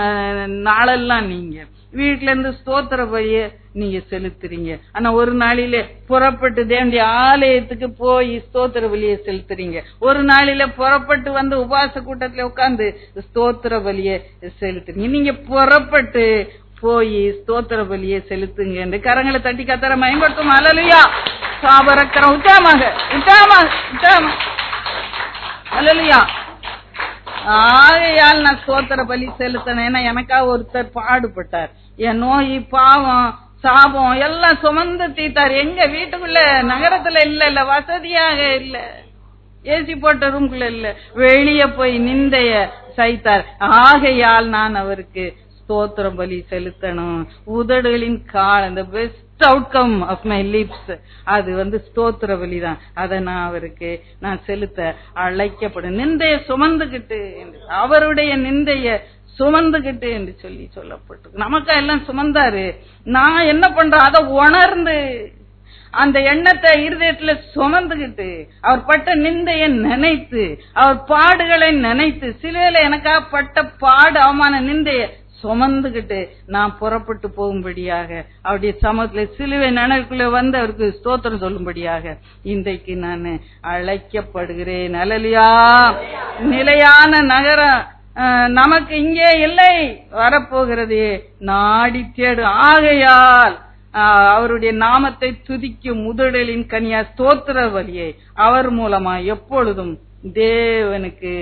நாளெல்லாம் நீங்க வீட்டுல இருந்து ஸ்தோத்திர பலியை நீங்க செலுத்துறீங்க. ஆனா ஒரு நாளில புறப்பட்டு தேவனுடைய ஆலயத்துக்கு போய் ஸ்தோத்திர பலியை செலுத்துறீங்க. ஒரு நாளில புறப்பட்டு வந்து உபவாச கூட்டத்துல உட்கார்ந்து ஸ்தோத்திர பலியை செலுத்துறீங்க. நீங்க புறப்பட்டு போய் ஸ்தோத்திர பலியை செலுத்துங்க என்று கரங்களை தட்டி கத்தரை மயன்படுத்தும். அல்லேலூயா. சாபரக்கரம் உச்சாமாக அல்லேலூயா. ஆகையால் நான் ஸ்தோத்திர பலி செலுத்தினேன். ஏன்னா எனக்காக ஒருத்தர் பாடுபட்டார். என் நோய், பாவம், சாபம் எல்லாம் சுமந்து தீத்தார். எங்க வீட்டுக்குள்ள நகரத்துல இல்ல, வசதியாக இல்ல, ஏசி போட்ட ரூம்குள்ள இல்ல, வெளியே போய் நிந்தைய சைத்தார். ஆகையால் நான் அவருக்கு ஸ்தோத்திர பலி செலுத்தணும். உதடுகளின் கால், அந்த best outcome of my lips, அது ஸ்தோத்திர பலி தான். அதை நான் செலுத்த அழைக்கப்படும். நிந்தைய சுமந்துகிட்டு, அவருடைய நிந்தைய சுமந்துகிட்டு என்று சொல்லப்பட்டிருக்கு. நமக்கா எல்லாம் சுமந்தாரு. நான் என்ன பண்றேன், அதை உணர்ந்து அந்த எண்ணத்தை இருதயத்துல சுமந்துகிட்டு, அவர் பட்ட நிந்தைய நினைத்து, அவர் பாடுகளை நினைத்து, சிலுவையில எனக்காக பட்ட பாடு, அவமான நிந்தைய சுமந்துகிட்டு நான் புறப்பட்டு போகும்படியாக, அவருடைய சமூகத்துல சிலுவை நினைவுக்குள்ள அவருக்கு ஸ்தோத்திரம் சொல்லும்படியாக இன்றைக்கு நான் அழைக்கப்படுகிறேன். அல்லேலூயா. நிலையான நகரம் நமக்கு இங்கே இல்லை, வரப்போகிறது. நாடி தேடு. ஆகையால் அவருடைய நாமத்தை துதிக்கும் உதடுகளின் கனியா ஸ்தோத்திர பலியை அவர் மூலமா எப்பொழுதும் தேவனுக்கு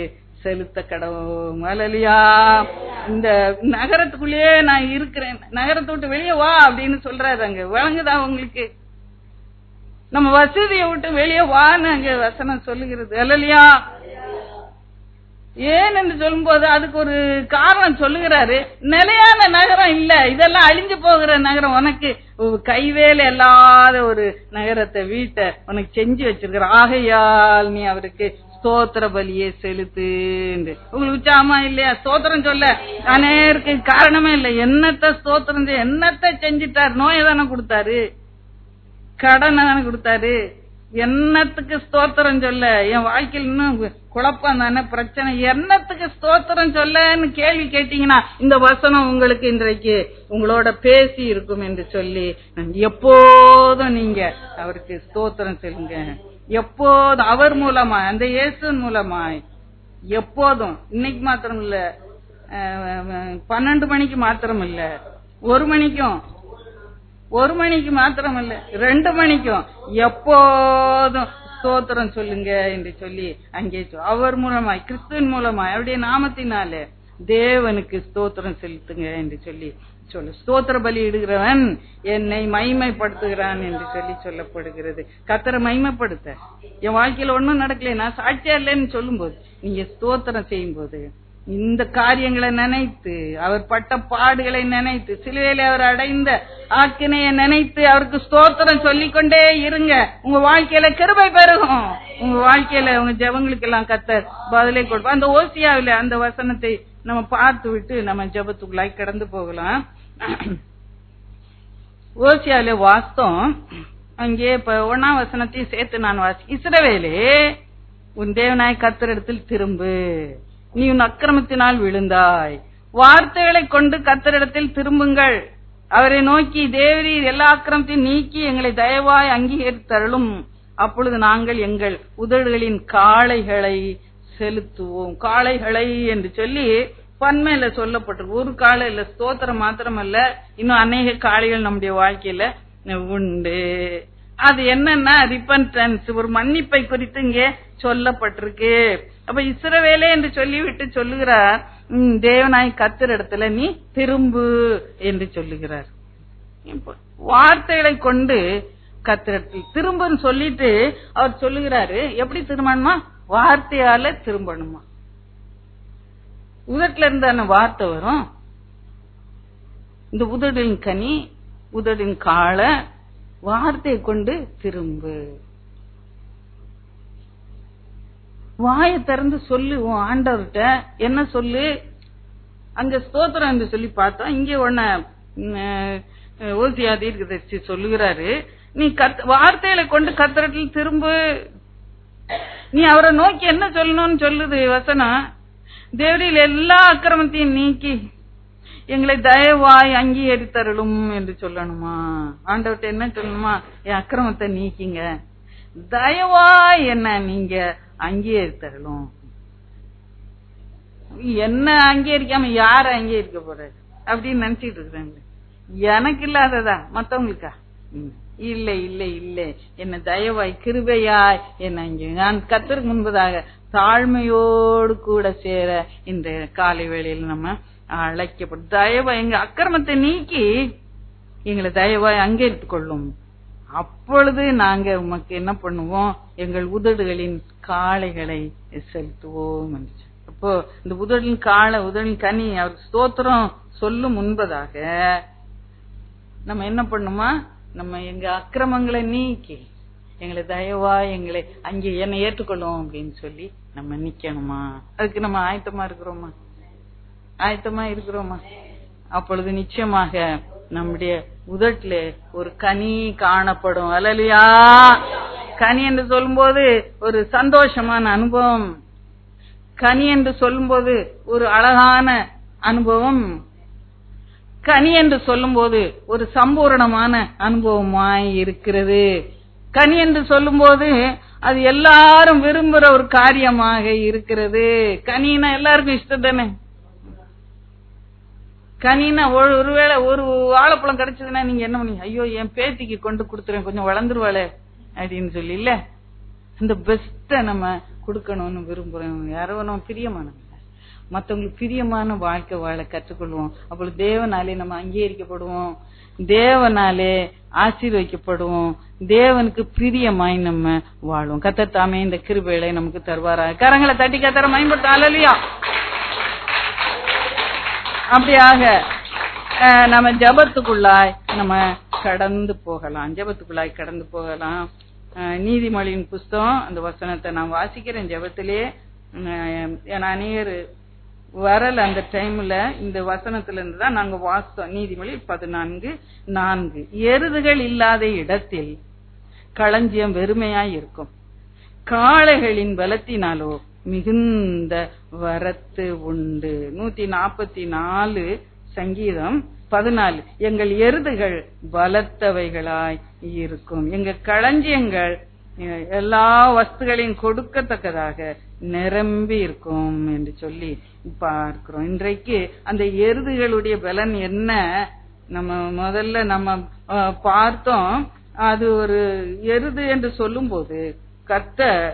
செலுத்த கடவும். அல்லேலூயா. இந்த நகரத்துக்குள்ளேயே நான் இருக்கிறேன், நகரத்தை விட்டு வெளியே வா அப்படின்னு சொல்றாரு. அங்க விளங்குதா உங்களுக்கு? நம்ம வசதியை விட்டு வெளியே வான்னு அங்க வசனம் சொல்லுகிறது. அல்லேலூயா. ஏன் என்று சொல்லும் போது அதுக்கு ஒரு காரணம் சொல்லுகிறாரு. நிலையான நகரம் இல்ல, இதெல்லாம் அழிஞ்சு போகிற நகரம். உனக்கு கைவேலை இல்லாத ஒரு நகரத்தை, வீட்டை உனக்கு செஞ்சு வச்சிருக்கிற. ஆகையால் நீ அவருக்கு ஸ்தோத்திர பலியை செலுத்து. உங்களுக்கு உச்சாமா இல்லையா? ஸ்தோத்திரம் சொல்ல அநேருக்கு காரணமே இல்லை. என்னத்த ஸ்தோத்திரம், என்னத்தை செஞ்சிட்டாரு? நோயை தானே கொடுத்தாரு, கடனை தானே கொடுத்தாரு. என்னத்துக்கு ஸ்தோத்திரம் சொல்ல? என் வாழ்க்கையில் இன்னும் குழப்பம் தானே, பிரச்சனை. என்னத்துக்கு ஸ்தோத்திரம் சொல்லன்னு கேள்வி கேட்டீங்கன்னா இந்த வசனம் உங்களுக்கு இன்றைக்கு உங்களோட பேசி இருக்கும் என்று சொல்லி, எப்போதும் நீங்க அவருக்கு ஸ்தோத்திரம் சொல்லுங்க. எப்போதும் அவர் மூலமா, அந்த இயேசுவின் மூலமாய் எப்போதும். இன்னைக்கு மாத்திரம் இல்ல, 12 மணிக்கு மாத்திரம் இல்ல, 1 மணிக்கு மாத்திரம் இல்ல, 2 மணிக்கும் எப்போதும் ஸ்தோத்திரம் சொல்லுங்க என்று சொல்லி அங்கே அவர் மூலமாய், கிறிஸ்துவின் மூலமாய், அவருடைய நாமத்தினாலே தேவனுக்கு ஸ்தோத்திரம் செலுத்துங்க என்று சொல்லி ஸ்தோத்திர பலி இடுகிறவன் என்னை மகிமைப்படுத்துகிறான் என்று சொல்லி சொல்லப்படுகிறது. கர்த்தரை மகிமைப்படுத்த என் வாழ்க்கையில ஒண்ணும் நடக்கல, நான் சாட்சியா இல்லைன்னு சொல்லும் போது, நீங்க ஸ்தோத்திரம் செய்யும் போது இந்த காரியங்களை நினைத்து, அவர் பட்ட பாடுகளை நினைத்து, சிலுவையில அவர் அடைந்த ஆக்கினையை நினைத்து அவருக்கு ஸ்தோத்திரம் சொல்லிக்கொண்டே இருங்க. உங்க வாழ்க்கையில கிருபை பெருகும். உங்க வாழ்க்கையில உங்க ஜெபங்களுக்கு எல்லாம் கர்த்தர் பதிலை கொடுப்பார். அந்த ஓசியாவில அந்த வசனத்தை நம்ம பார்த்து விட்டு நம்ம ஜெபத்துக்குள்ளாய் கடந்து போகலாம். ஓசியாவில வாஸ்தம் அங்கே இப்ப 1ஆம் வசனத்தையும் சேர்த்து நான் இஸ்ரவேலே, உன் தேவனாய் கர்த்தரிடத்தில் திரும்பு, நீ உன் அக்கிரமத்தினால் விழுந்தாய். வார்த்தைகளை கொண்டு கர்த்தரிடத்தில் திரும்புங்கள். அவரை நோக்கி, தேவரீர் எல்லா அக்கிரமத்தையும் நீக்கி எங்களை தயவாய் அங்கீகரித்தருளும். அப்பொழுது நாங்கள் எங்கள் உதடுகளின் காளைகளை செலுத்துவோம். காளைகளை என்று சொல்லி பன்மையில சொல்லப்பட்டிருக்கு. ஒரு காளை இல்ல, ஸ்தோத்திரம் மாத்திரம் அல்ல, இன்னும் அநேக காளைகள் நம்முடைய வாழ்க்கையில உண்டு. அது என்னன்னா ரிப்பன்டன்ஸ், ஒரு மன்னிப்பை குறித்து இங்கே சொல்லப்பட்டிருக்கு. அப்ப இஸ்ரவேலே என்று சொல்லிவிட்டு சொல்லுகிறார், தேவனாய் கர்த்தரிடத்துல நீ திரும்பு என்று சொல்லுகிறார். வார்த்தைகளை கொண்டு கர்த்தரிடத்தில் திரும்புன்னு சொல்லிட்டு அவர் சொல்லுகிறாரு. எப்படி திரும்பணுமா? வார்த்தையால திரும்பணுமா? உதட்டுல இருந்தான வார்த்தை வரும். இந்த உதடின் கனி, உதடின் காலை, வார்த்தையை கொண்டு திரும்பு. வாயை திறந்து சொல்லு உன் ஆண்டவர்கிட்ட. என்ன சொல்லு? அங்க ஸ்தோத்திரம் என்று சொல்லி பார்த்தோம். இங்க ஒன்ன ஓசியா தீர்க்கதரிசி சொல்லுகிறாரு, நீ வார்த்தைகளை கொண்டு கர்த்தரிடத்தில் திரும்பு. நீ அவரை நோக்கி என்ன சொல்லணும்னு சொல்லுது வசனம். தேவரில் எல்லா அக்கிரமத்தையும் நீக்கி எங்களை தயவாய் அங்கீகரித்தருளும் என்று சொல்லணுமா? ஆண்டவர்கிட்ட என்ன சொல்லணுமா? என் அக்கிரமத்தை நீக்கிங்க, தயவாய் என்ன நீங்க அங்கீகரித்தருளும். என்ன அங்கீகரிக்காம யார அங்கீகரிக்க போறாரு? அப்படின்னு நினைச்சிட்டு இருக்கிறாங்க. எனக்கு இல்லாததா மத்தவங்களுக்கா? இல்ல இல்ல இல்ல, என்ன தயவாய் கிருபையாய் என்ன இங்க நான் கர்த்தருக்கு முன்பதாக தாழ்மையோடு கூட சேர இந்த காலை வேளையில் நம்ம அழைக்கப்படும். தயவாய் எங்க அக்கிரமத்தை நீக்கி எங்களை தயவாய் அங்கேற்றுக் கொள்ளும். அப்பொழுது நாங்க உமக்கு என்ன பண்ணுவோம்? எங்கள் உதடுகளின் காளைகளை செலுத்துவோம். அப்போ இந்த உதடின் கனி அவர் ஸ்தோத்திரம் சொல்லும் முன்பதாக நம்ம என்ன பண்ணுமா? நம்ம எங்க அக்கிரமங்களை நீக்கி எங்களை தயவா எங்களை அங்கே என்னை ஏற்றுக்கொள்ளும் அப்படின்னு சொல்லி நம்ம நிக்கணுமா? அதுக்கு நம்ம ஆயத்தமா இருக்கிறோமா? அப்பொழுது நிச்சயமாக நம்முடைய உதட்டுல ஒரு கனி காணப்படும். அல்லேலூயா. கனி என்று சொல்லும்போது ஒரு சந்தோஷமான அனுபவம், கனி என்று சொல்லும்போது ஒரு அழகான அனுபவம், கனி என்று சொல்லும்போது ஒரு சம்பூரணமான அனுபவமாய் இருக்கிறது. கனி என்று சொல்லும்போது அது எல்லாரும் விரும்புற ஒரு காரியமாக இருக்கிறது. கனினா எல்லாருக்கும் இஷ்டம் தானே? கனினா ஒருவேளை ஒரு வாழைப்பழம் கிடைச்சதுன்னா நீங்க என்ன பண்ணி, ஐயோ என் பேத்திக்கு கொண்டு கொடுத்துறேன் கொஞ்சம் வளர்ந்துருவாளே அப்படின்னு சொல்லி இல்ல, இந்த பெஸ்ட நம்ம கொடுக்கணும்னு விரும்புறோம். யாரோ நம்ம பிரியமானவங்க, மற்றவங்களுக்கு பிரியமான வாழ்க்கை வாழ கற்றுக்கொள்வோம். அப்பொழுது தேவனாலே நம்ம அங்கீகரிக்கப்படுவோம், தேவனாலே ஆசீர்வதிக்கப்படுவோம், தேவனுக்கு பிரியமாய் நம்ம வாழுவோம். கர்த்தர் தாமே இந்த கிருபைகளை நமக்கு தருவாரா? கரங்களை தட்டி கர்த்தரை மகிமைப்படுத்த. அல்லேலூயா. அப்படியாக நம்ம ஜபத்துக்குள்ளாய் நம்ம கடந்து போகலாம். நீதிமொழியின் புஸ்தகம் அந்த வசனத்தை நான் வாசிக்கிறேன் ஜபத்திலே. அநேகர் வரல அந்த டைம்ல, இந்த வசனத்துல இருந்து தான் நாங்க வாசித்தோம். நீதிமொழி 14:4. எருதுகள் இல்லாத இடத்தில் களஞ்சியம் வெறுமையாய் இருக்கும், காளைகளின் பலத்தினாலோ மிகுந்த வரத்து உண்டு. 144 சங்கீதம் 14. எங்கள் எருதுகள் பலத்தவைகளாய் இருக்கும், எங்கள் களஞ்சியங்கள் எல்லா வஸ்துகளையும் கொடுக்கத்தக்கதாக நிரம்பி இருக்கும் என்று சொல்லி பார்க்கிறோம். இன்றைக்கு அந்த எருதுகளுடைய பலன் என்ன நம்ம முதல்ல நம்ம பார்த்தோம். அது ஒரு எருது என்று சொல்லும் போது கர்த்தர்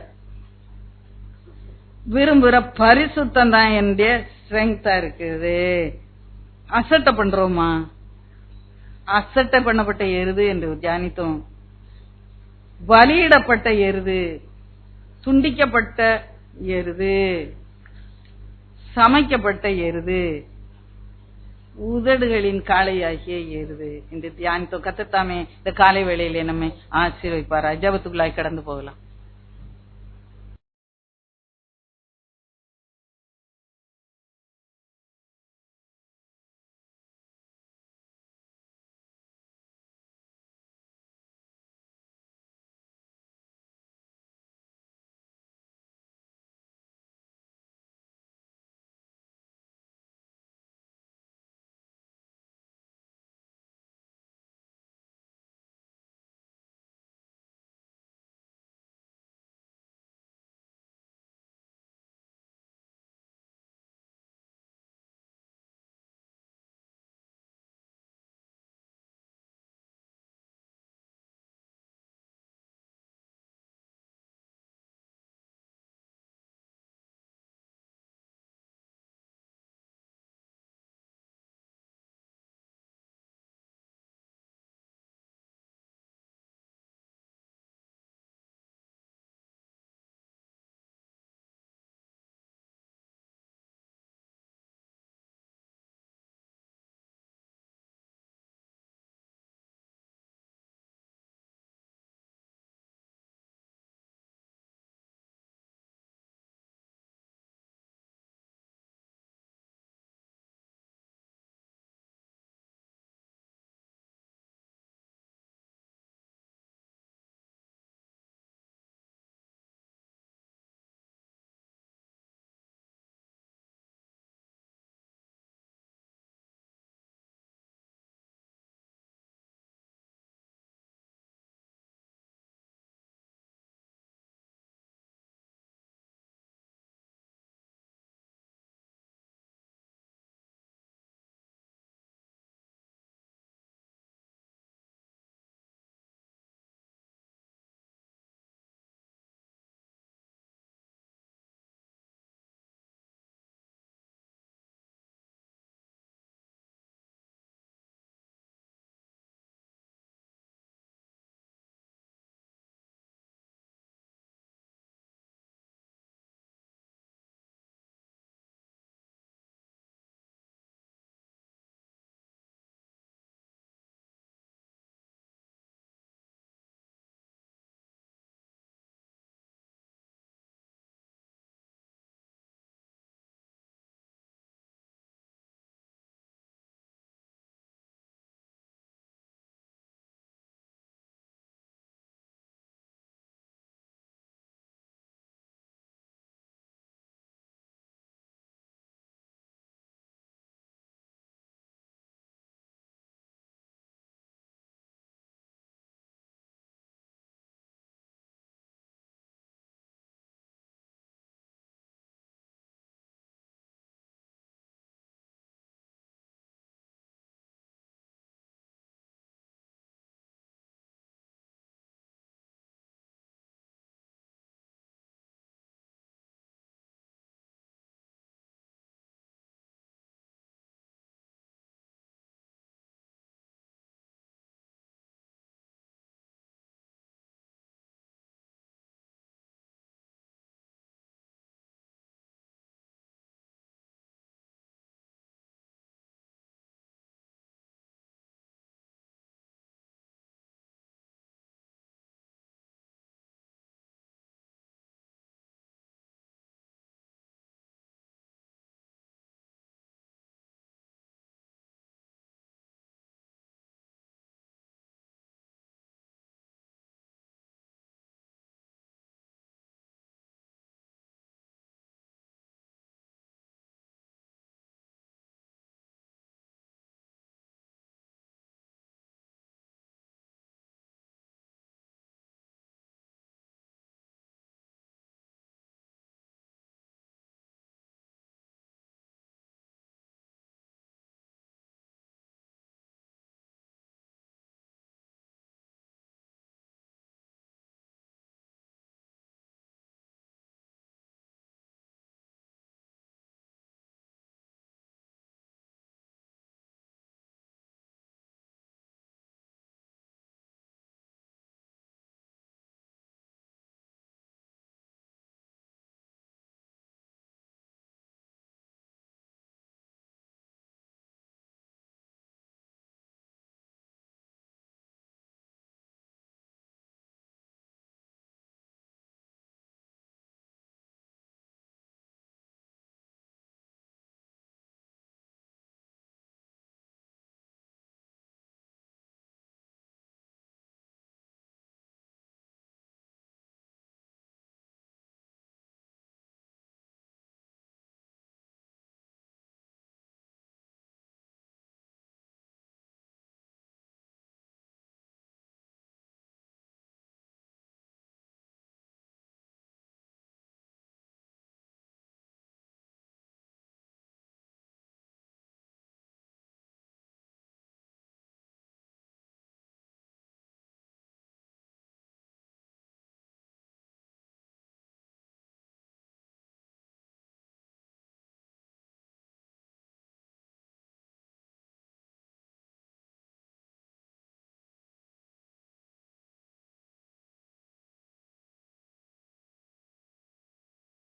விரும்புற பரிசுத்தம் தான் என்னுடைய ஸ்ட்ரெங்தா இருக்குது. அசட்டை பண்றோமா? அசட்டை பண்ணப்பட்ட எருது என்று தியானித்தோம். பலியிடப்பட்ட எருது, துண்டிக்கப்பட்ட எருது, சமைக்கப்பட்ட எருது, உதடுகளின் காளையாகிய எருது என்று தியானித்தோம். கர்த்தர் தாமே இந்த காலை வேளையிலே நம்மை ஆசீர்வதிப்பாரா? ஜெபத்துக்குள்ளாய் கடந்து போகலாம்.